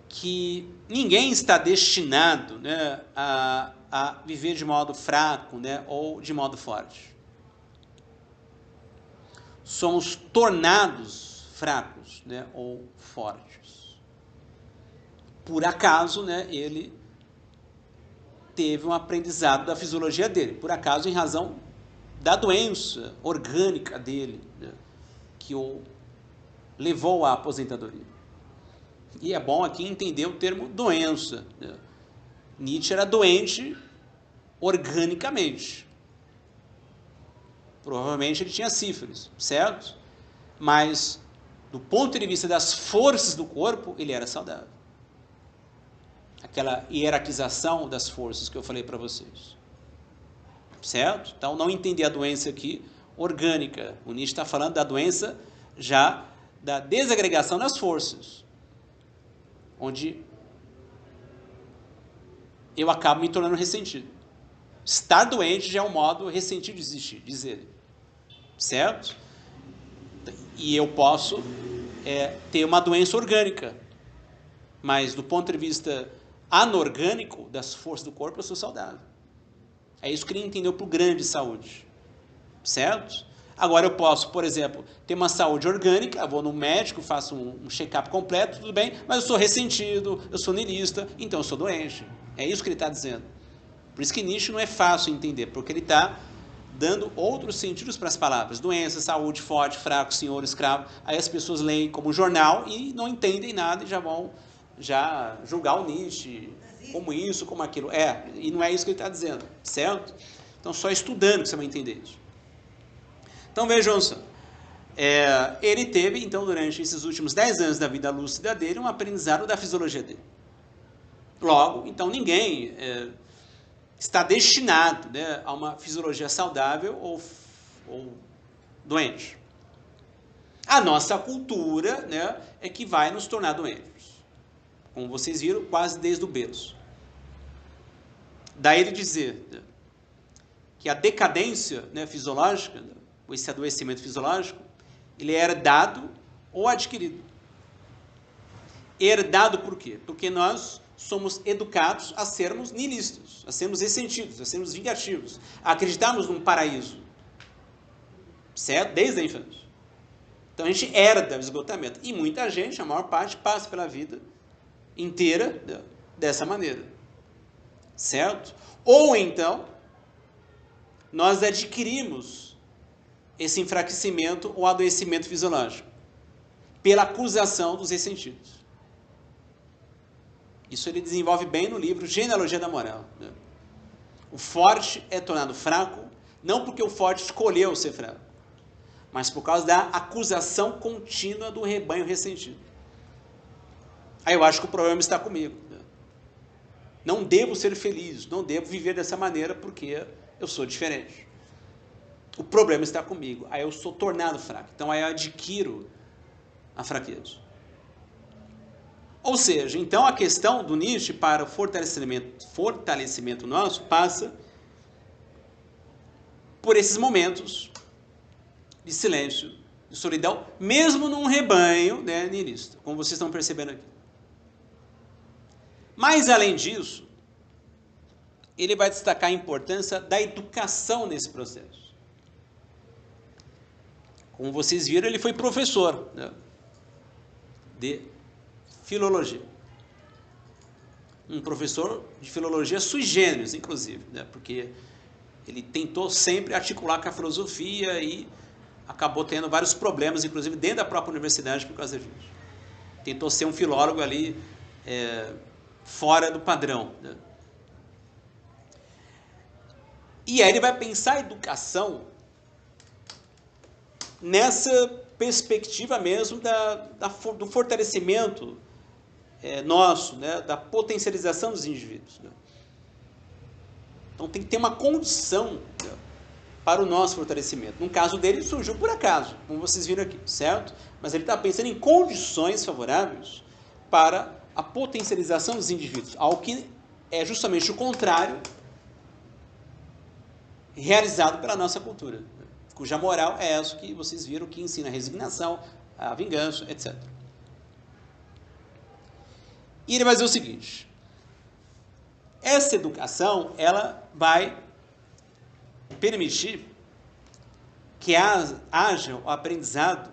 que ninguém está destinado, né, a viver de modo fraco, né, ou de modo forte. Somos tornados fracos, né, ou fortes. Por acaso, né, ele teve um aprendizado da fisiologia dele, por acaso em razão da doença orgânica dele, né, que o levou à aposentadoria. E é bom aqui entender o termo doença, né? Nietzsche era doente organicamente. Provavelmente ele tinha sífilis, certo? Mas, do ponto de vista das forças do corpo, ele era saudável. Aquela hierarquização das forças que eu falei para vocês. Certo? Então, não entender a doença aqui orgânica. O Nietzsche está falando da doença já da desagregação das forças. Onde eu acabo me tornando ressentido. Estar doente já é um modo ressentido de existir, diz ele. Certo? E eu posso ter uma doença orgânica, mas do ponto de vista anorgânico das forças do corpo, eu sou saudável. É isso que ele entendeu por grande saúde. Certo? Agora eu posso, por exemplo, ter uma saúde orgânica, vou no médico, faço um check-up completo, tudo bem, mas eu sou ressentido, eu sou niilista, então eu sou doente. É isso que ele está dizendo. Por isso que Nietzsche não é fácil entender, porque ele está dando outros sentidos para as palavras. Doença, saúde, forte, fraco, senhor, escravo. Aí as pessoas leem como jornal e não entendem nada e já vão julgar o Nietzsche como isso, como aquilo. E não é isso que ele está dizendo, certo? Então só estudando que você vai entender isso. Então vejam só, ele teve, então, durante esses últimos 10 anos da vida lúcida dele, um aprendizado da fisiologia dele. Logo, então, ninguém está destinado, né, a uma fisiologia saudável ou doente. A nossa cultura, né, é que vai nos tornar doentes. Como vocês viram, quase desde o berço. Daí ele dizer, né, que a decadência, né, fisiológica, esse adoecimento fisiológico, ele é herdado ou adquirido. Herdado por quê? Porque nós somos educados a sermos nihilistas, a sermos ressentidos, a sermos vingativos, a acreditarmos num paraíso. Certo? Desde a infância. Então a gente herda o esgotamento. E muita gente, a maior parte, passa pela vida inteira dessa maneira. Certo? Ou então, nós adquirimos esse enfraquecimento ou adoecimento fisiológico pela acusação dos ressentidos. Isso ele desenvolve bem no livro Genealogia da Moral. Né? O forte é tornado fraco, não porque o forte escolheu ser fraco, mas por causa da acusação contínua do rebanho ressentido. Aí eu acho que o problema está comigo. Né? Não devo ser feliz, não devo viver dessa maneira porque eu sou diferente. O problema está comigo. Aí eu sou tornado fraco. Então aí eu adquiro a fraqueza. Ou seja, então a questão do Nietzsche para o fortalecimento nosso passa por esses momentos de silêncio, de solidão, mesmo num rebanho, né, niilista, como vocês estão percebendo aqui. Mas, além disso, ele vai destacar a importância da educação nesse processo. Como vocês viram, ele foi professor, né, de filologia. Um professor de filologia sui generis, inclusive, né, porque ele tentou sempre articular com a filosofia e acabou tendo vários problemas, inclusive dentro da própria universidade, por causa disso. Tentou ser um filólogo ali fora do padrão, né? E aí ele vai pensar a educação nessa perspectiva mesmo do fortalecimento nosso, né? Da potencialização dos indivíduos, né? Então tem que ter uma condição, né, para o nosso fortalecimento. No caso dele, surgiu por acaso, como vocês viram aqui, certo? Mas ele está pensando em condições favoráveis para a potencialização dos indivíduos, algo que é justamente o contrário realizado pela nossa cultura, cuja moral é essa que vocês viram, que ensina a resignação, a vingança, etc. E ele vai dizer o seguinte: essa educação, ela vai permitir que haja o aprendizado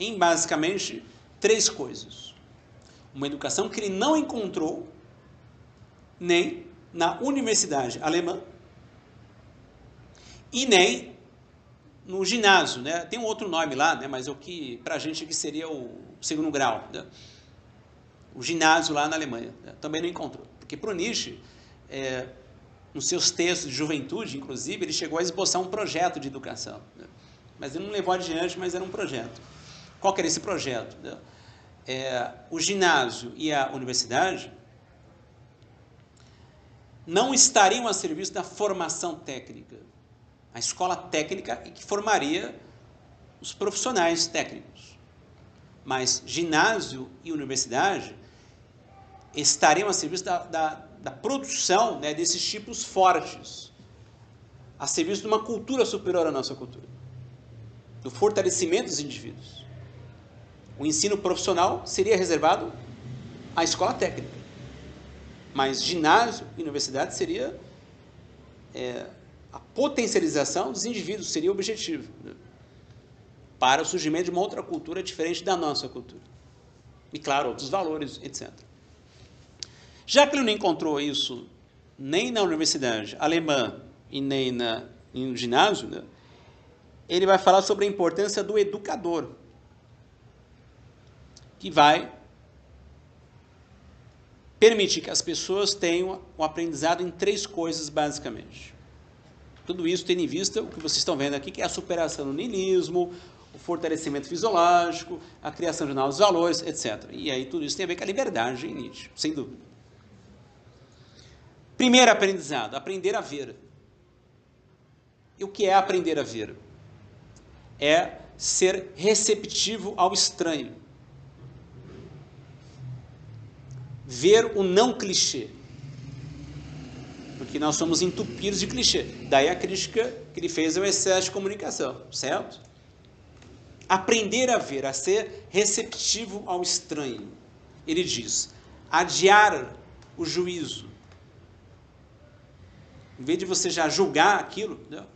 em basicamente 3 coisas. Uma educação que ele não encontrou nem na universidade alemã e nem no ginásio, né? Tem um outro nome lá, né? Mas é o que para a gente aqui seria o segundo grau, né? O ginásio lá na Alemanha, né? Também não encontrou, porque para o Nietzsche, nos seus textos de juventude, inclusive, ele chegou a esboçar um projeto de educação, né? Mas ele não levou adiante, mas era um projeto. Qual que era esse projeto, né? O ginásio e a universidade não estariam a serviço da formação técnica. A escola técnica que formaria os profissionais técnicos. Mas ginásio e universidade estariam a serviço da produção, né, desses tipos fortes, a serviço de uma cultura superior à nossa cultura, do fortalecimento dos indivíduos. O ensino profissional seria reservado à escola técnica, mas ginásio e universidade seria a potencialização dos indivíduos, seria o objetivo, né, para o surgimento de uma outra cultura diferente da nossa cultura. E, claro, outros valores, etc. Já que ele não encontrou isso nem na universidade alemã e nem no ginásio, né, ele vai falar sobre a importância do educador, que vai permitir que as pessoas tenham um aprendizado em 3 coisas, basicamente. Tudo isso tendo em vista o que vocês estão vendo aqui, que é a superação do niilismo, o fortalecimento fisiológico, a criação de novos valores, etc. E aí tudo isso tem a ver com a liberdade em Nietzsche, sem dúvida. Primeiro aprendizado, aprender a ver. E o que é aprender a ver? É ser receptivo ao estranho. Ver o não clichê. Porque nós somos entupidos de clichê. Daí a crítica que ele fez ao excesso de comunicação, certo? Aprender a ver, a ser receptivo ao estranho. Ele diz, adiar o juízo. Em vez de você já julgar aquilo, não,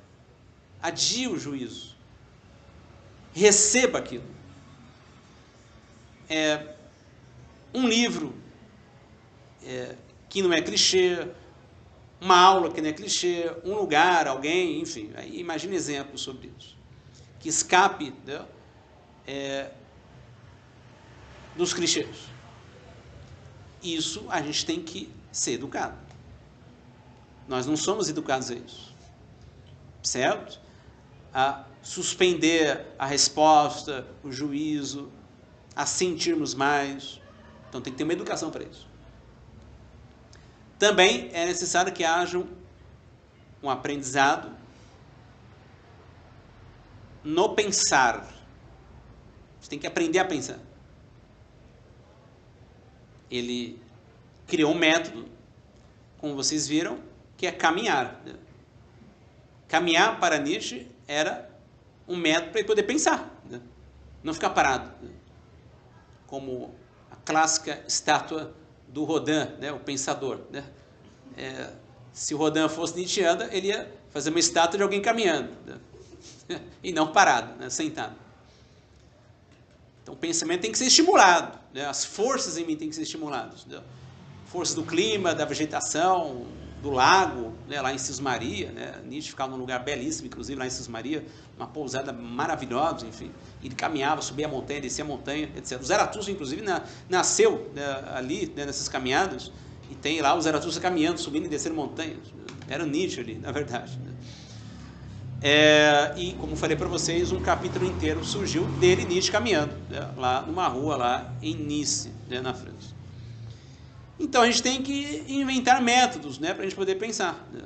adie o juízo. Receba aquilo. Um livro que não é clichê, uma aula que não é clichê, um lugar, alguém, enfim. Imagine exemplos sobre isso. Que escape, né, dos clichês. Isso a gente tem que ser educado. Nós não somos educados a isso. Certo? A suspender a resposta, o juízo, a sentirmos mais. Então tem que ter uma educação para isso. Também é necessário que haja um aprendizado no pensar. Você tem que aprender a pensar. Ele criou um método, como vocês viram, que é caminhar. Caminhar para Nietzsche era um método para ele poder pensar, né? Não ficar parado, né? Como a clássica estátua do Rodin, né? O pensador, né? Se o Rodin fosse nietzscheano, ele ia fazer uma estátua de alguém caminhando, né? E não parado, né? Sentado. Então o pensamento tem que ser estimulado, né? As forças em mim têm que ser estimuladas, né? Forças do clima, da vegetação, do lago, né? Lá em Cismaria, né? Nietzsche ficava num lugar belíssimo, inclusive lá em Cismaria, uma pousada maravilhosa, enfim. Ele caminhava, subia a montanha, descia a montanha, etc. O Zaratustra, inclusive, nasceu, né, ali, né, nessas caminhadas, e tem lá o Zaratustra caminhando, subindo e descendo montanhas. Era Nietzsche ali, na verdade, né? E como falei para vocês, um capítulo inteiro surgiu dele, Nietzsche, caminhando, né, lá numa rua lá em Nice, né, na França. Então a gente tem que inventar métodos, né, para a gente poder pensar, né?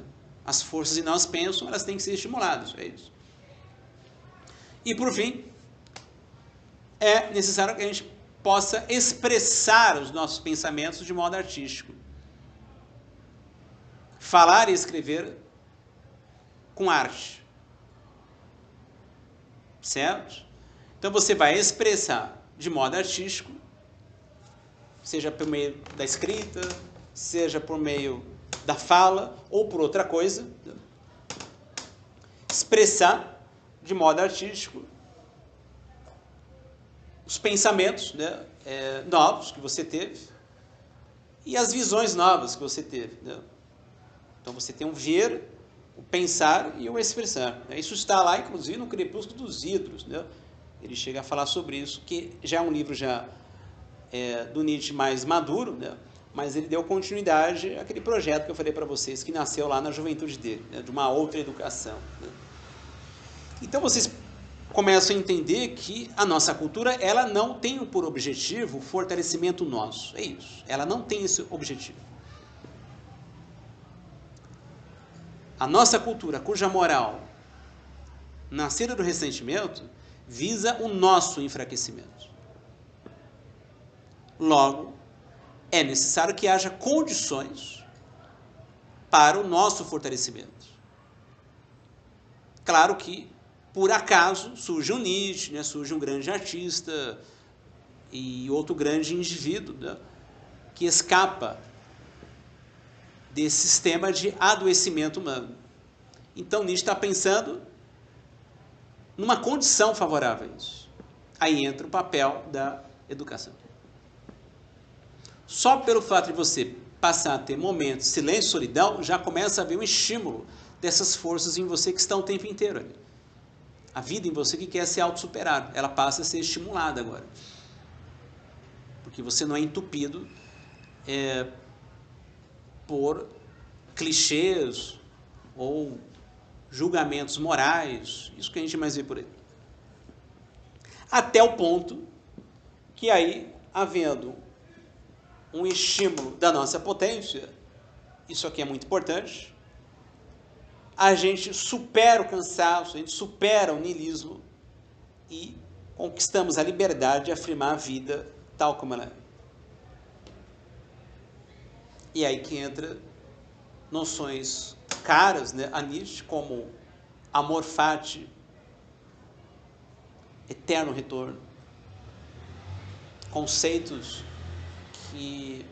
As forças em nós pensam, elas têm que ser estimuladas, é isso. E por fim, é necessário que a gente possa expressar os nossos pensamentos de modo artístico. Falar e escrever com arte. Certo? Então você vai expressar de modo artístico, seja por meio da escrita, seja por meio da fala ou por outra coisa, expressar de modo artístico os pensamentos, né, novos que você teve e as visões novas que você teve, né? Então você tem um ver, o pensar e o expressar. Isso está lá, inclusive, no Crepúsculo dos Ídolos, né? Ele chega a falar sobre isso, que já é um livro do Nietzsche mais maduro, né? Mas ele deu continuidade àquele projeto que eu falei para vocês, que nasceu lá na juventude dele, né? De uma outra educação, né? Então vocês começam a entender que a nossa cultura, ela não tem por objetivo o fortalecimento nosso. É isso. Ela não tem esse objetivo. A nossa cultura, cuja moral nascida do ressentimento, visa o nosso enfraquecimento. Logo, é necessário que haja condições para o nosso fortalecimento. Claro que, por acaso, surge um Nietzsche, né, surge um grande artista e outro grande indivíduo, né, que escapa desse sistema de adoecimento humano. Então Nietzsche está pensando numa condição favorável a isso. Aí entra o papel da educação. Só pelo fato de você passar a ter momentos de silêncio e solidão, já começa a haver um estímulo dessas forças em você que estão o tempo inteiro ali. A vida em você que quer se autossuperar, ela passa a ser estimulada agora. Porque você não é entupido por clichês ou julgamentos morais, isso que a gente mais vê por aí. Até o ponto que aí, havendo um estímulo da nossa potência, isso aqui é muito importante, a gente supera o cansaço, a gente supera o niilismo e conquistamos a liberdade de afirmar a vida tal como ela é. E aí que entra noções caras, né, a Nietzsche, como amor fati, eterno retorno, conceitos que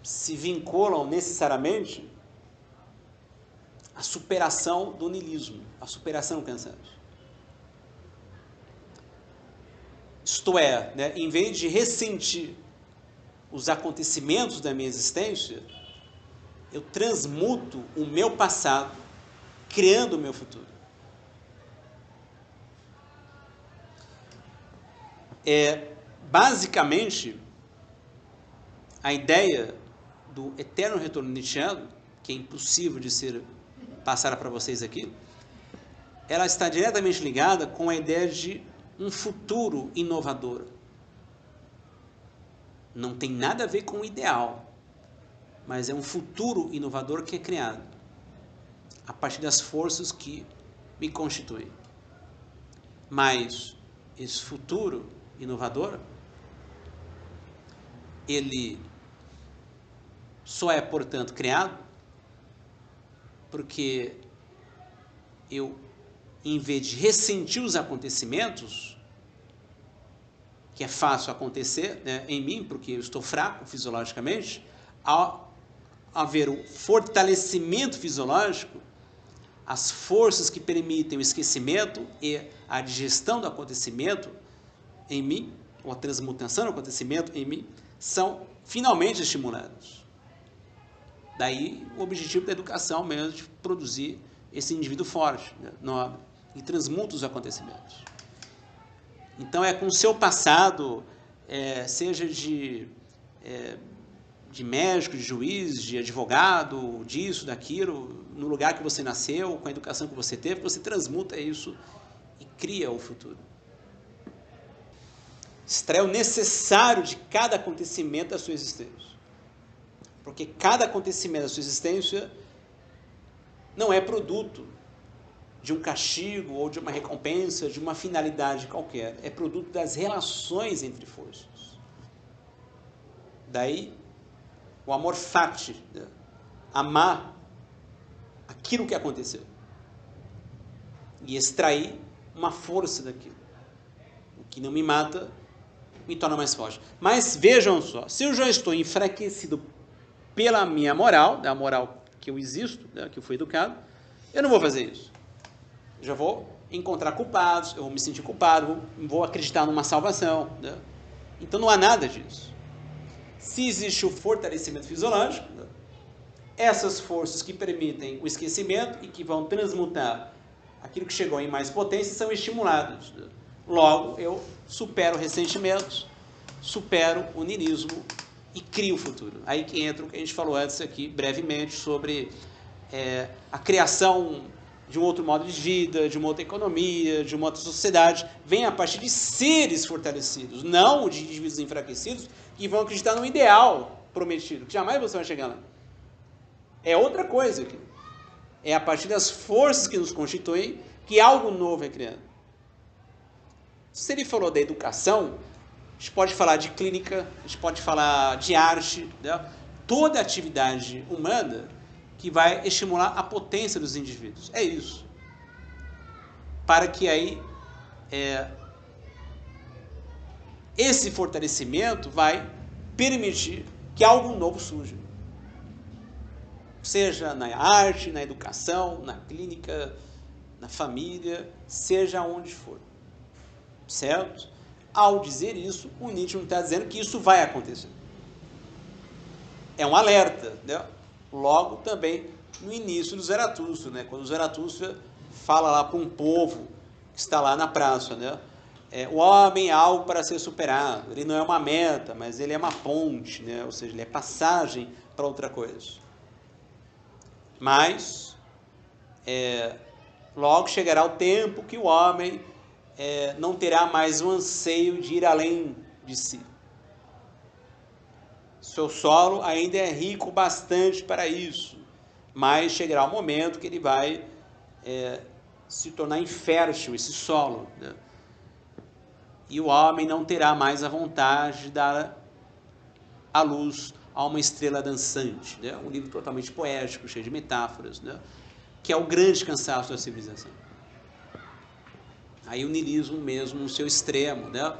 se vinculam necessariamente à superação do niilismo, à superação do cansaço. Isto é, né, em vez de ressentir os acontecimentos da minha existência, eu transmuto o meu passado, criando o meu futuro. Basicamente, a ideia do eterno retorno nietzschiano, que é impossível de ser passada para vocês aqui, ela está diretamente ligada com a ideia de um futuro inovador. Não tem nada a ver com o ideal, mas é um futuro inovador que é criado a partir das forças que me constituem. Mas esse futuro inovador, ele só é, portanto, criado porque eu, em vez de ressentir os acontecimentos, que é fácil acontecer, né, em mim, porque eu estou fraco fisiologicamente, ao haver o fortalecimento fisiológico, as forças que permitem o esquecimento e a digestão do acontecimento em mim, ou a transmutação do acontecimento em mim, são finalmente estimulados. Daí o objetivo da educação mesmo, de produzir esse indivíduo forte, né, nobre, e transmuta os acontecimentos. Então é com o seu passado, seja de médico, de juiz, de advogado, disso, daquilo, no lugar que você nasceu, com a educação que você teve, você transmuta isso e cria o futuro. Extrai o necessário de cada acontecimento da sua existência. Porque cada acontecimento da sua existência não é produto de um castigo ou de uma recompensa, de uma finalidade qualquer. É produto das relações entre forças. Daí, o amor fati, né? Amar aquilo que aconteceu. E extrair uma força daquilo. O que não me mata, me torna mais forte. Mas vejam só, se eu já estou enfraquecido pela minha moral, da moral que eu existo, né, que eu fui educado, eu não vou fazer isso. Eu já vou encontrar culpados, eu vou me sentir culpado, vou acreditar numa salvação, né? Então não há nada disso. Se existe o fortalecimento fisiológico, né, essas forças que permitem o esquecimento e que vão transmutar aquilo que chegou em mais potência são estimuladas, né? Logo, eu supero ressentimentos, supero o niilismo e crio o futuro. Aí que entra o que a gente falou antes aqui, brevemente, sobre a criação de um outro modo de vida, de uma outra economia, de uma outra sociedade, vem a partir de seres fortalecidos, não de indivíduos enfraquecidos que vão acreditar no ideal prometido, que jamais você vai chegar lá. É outra coisa aqui. É a partir das forças que nos constituem que algo novo é criado. Se ele falou da educação, a gente pode falar de clínica, a gente pode falar de arte, né? Toda atividade humana que vai estimular a potência dos indivíduos. É isso. Para que aí esse fortalecimento vai permitir que algo novo surja. Seja na arte, na educação, na clínica, na família, seja onde for. Certo? Ao dizer isso, o Nietzsche não está dizendo que isso vai acontecer. É um alerta, né? Logo também no início do Zaratustra, né? Quando o Zaratustra fala lá para um povo que está lá na praça, né? O homem é algo para ser superado, ele não é uma meta, mas ele é uma ponte, né? Ou seja, ele é passagem para outra coisa. Mas logo chegará o tempo que o homem não terá mais o anseio de ir além de si. Seu solo ainda é rico bastante para isso, mas chegará o momento que ele vai se tornar infértil, esse solo, né? E o homem não terá mais a vontade de dar a luz a uma estrela dançante, né? Um livro totalmente poético, cheio de metáforas, né? Que é o grande cansaço da civilização. Aí o niilismo mesmo, no seu extremo, né?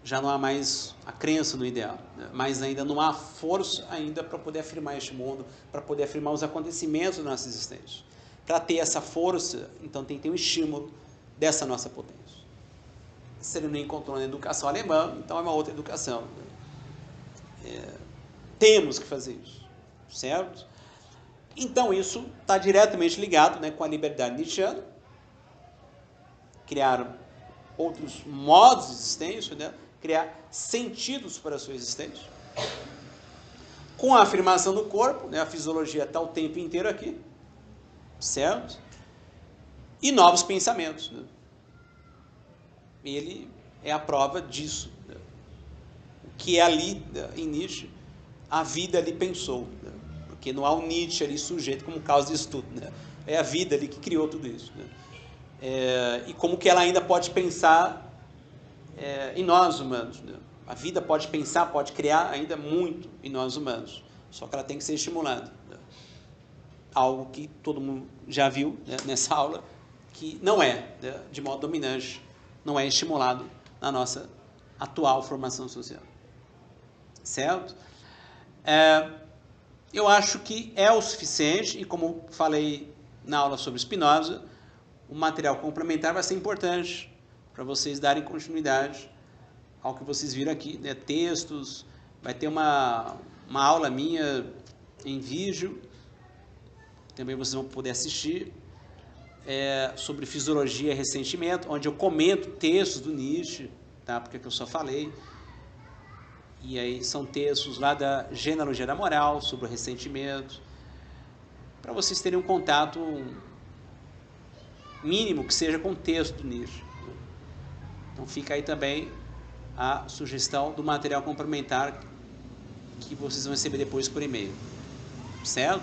Já não há mais a crença no ideal, né? Mas ainda não há força ainda para poder afirmar este mundo, para poder afirmar os acontecimentos da nossa existência. Para ter essa força, então tem que ter um estímulo dessa nossa potência. Se ele não encontrou na educação alemã, então é uma outra educação, né? Temos que fazer isso, certo? Então isso está diretamente ligado, né, com a liberdade nietzschiana. Criar outros modos de existência, né? Criar sentidos para a sua existência. Com a afirmação do corpo, né? A fisiologia está o tempo inteiro aqui, certo? E novos pensamentos, né? Ele é a prova disso, né? O que é ali, né, em Nietzsche, a vida ali pensou, né? Porque não há um Nietzsche ali sujeito como causa disso tudo, né? É a vida ali que criou tudo isso, né? E como que ela ainda pode pensar em nós humanos, né? A vida pode pensar, pode criar ainda muito em nós humanos, só que ela tem que ser estimulada, né? algo que todo mundo já viu, né, nessa aula, que não é, né, de modo dominante, não é estimulado na nossa atual formação social. Certo? Eu acho que é o suficiente, e como falei na aula sobre Spinoza, o material complementar vai ser importante para vocês darem continuidade ao que vocês viram aqui, né? Textos, vai ter uma aula minha em vídeo, também vocês vão poder assistir, sobre fisiologia e ressentimento, onde eu comento textos do Nietzsche, tá? Porque eu só falei. E aí são textos lá da genealogia da moral, sobre o ressentimento, para vocês terem um contato mínimo que seja com o texto do Nietzsche. Então fica aí também a sugestão do material complementar que vocês vão receber depois por e-mail. Certo?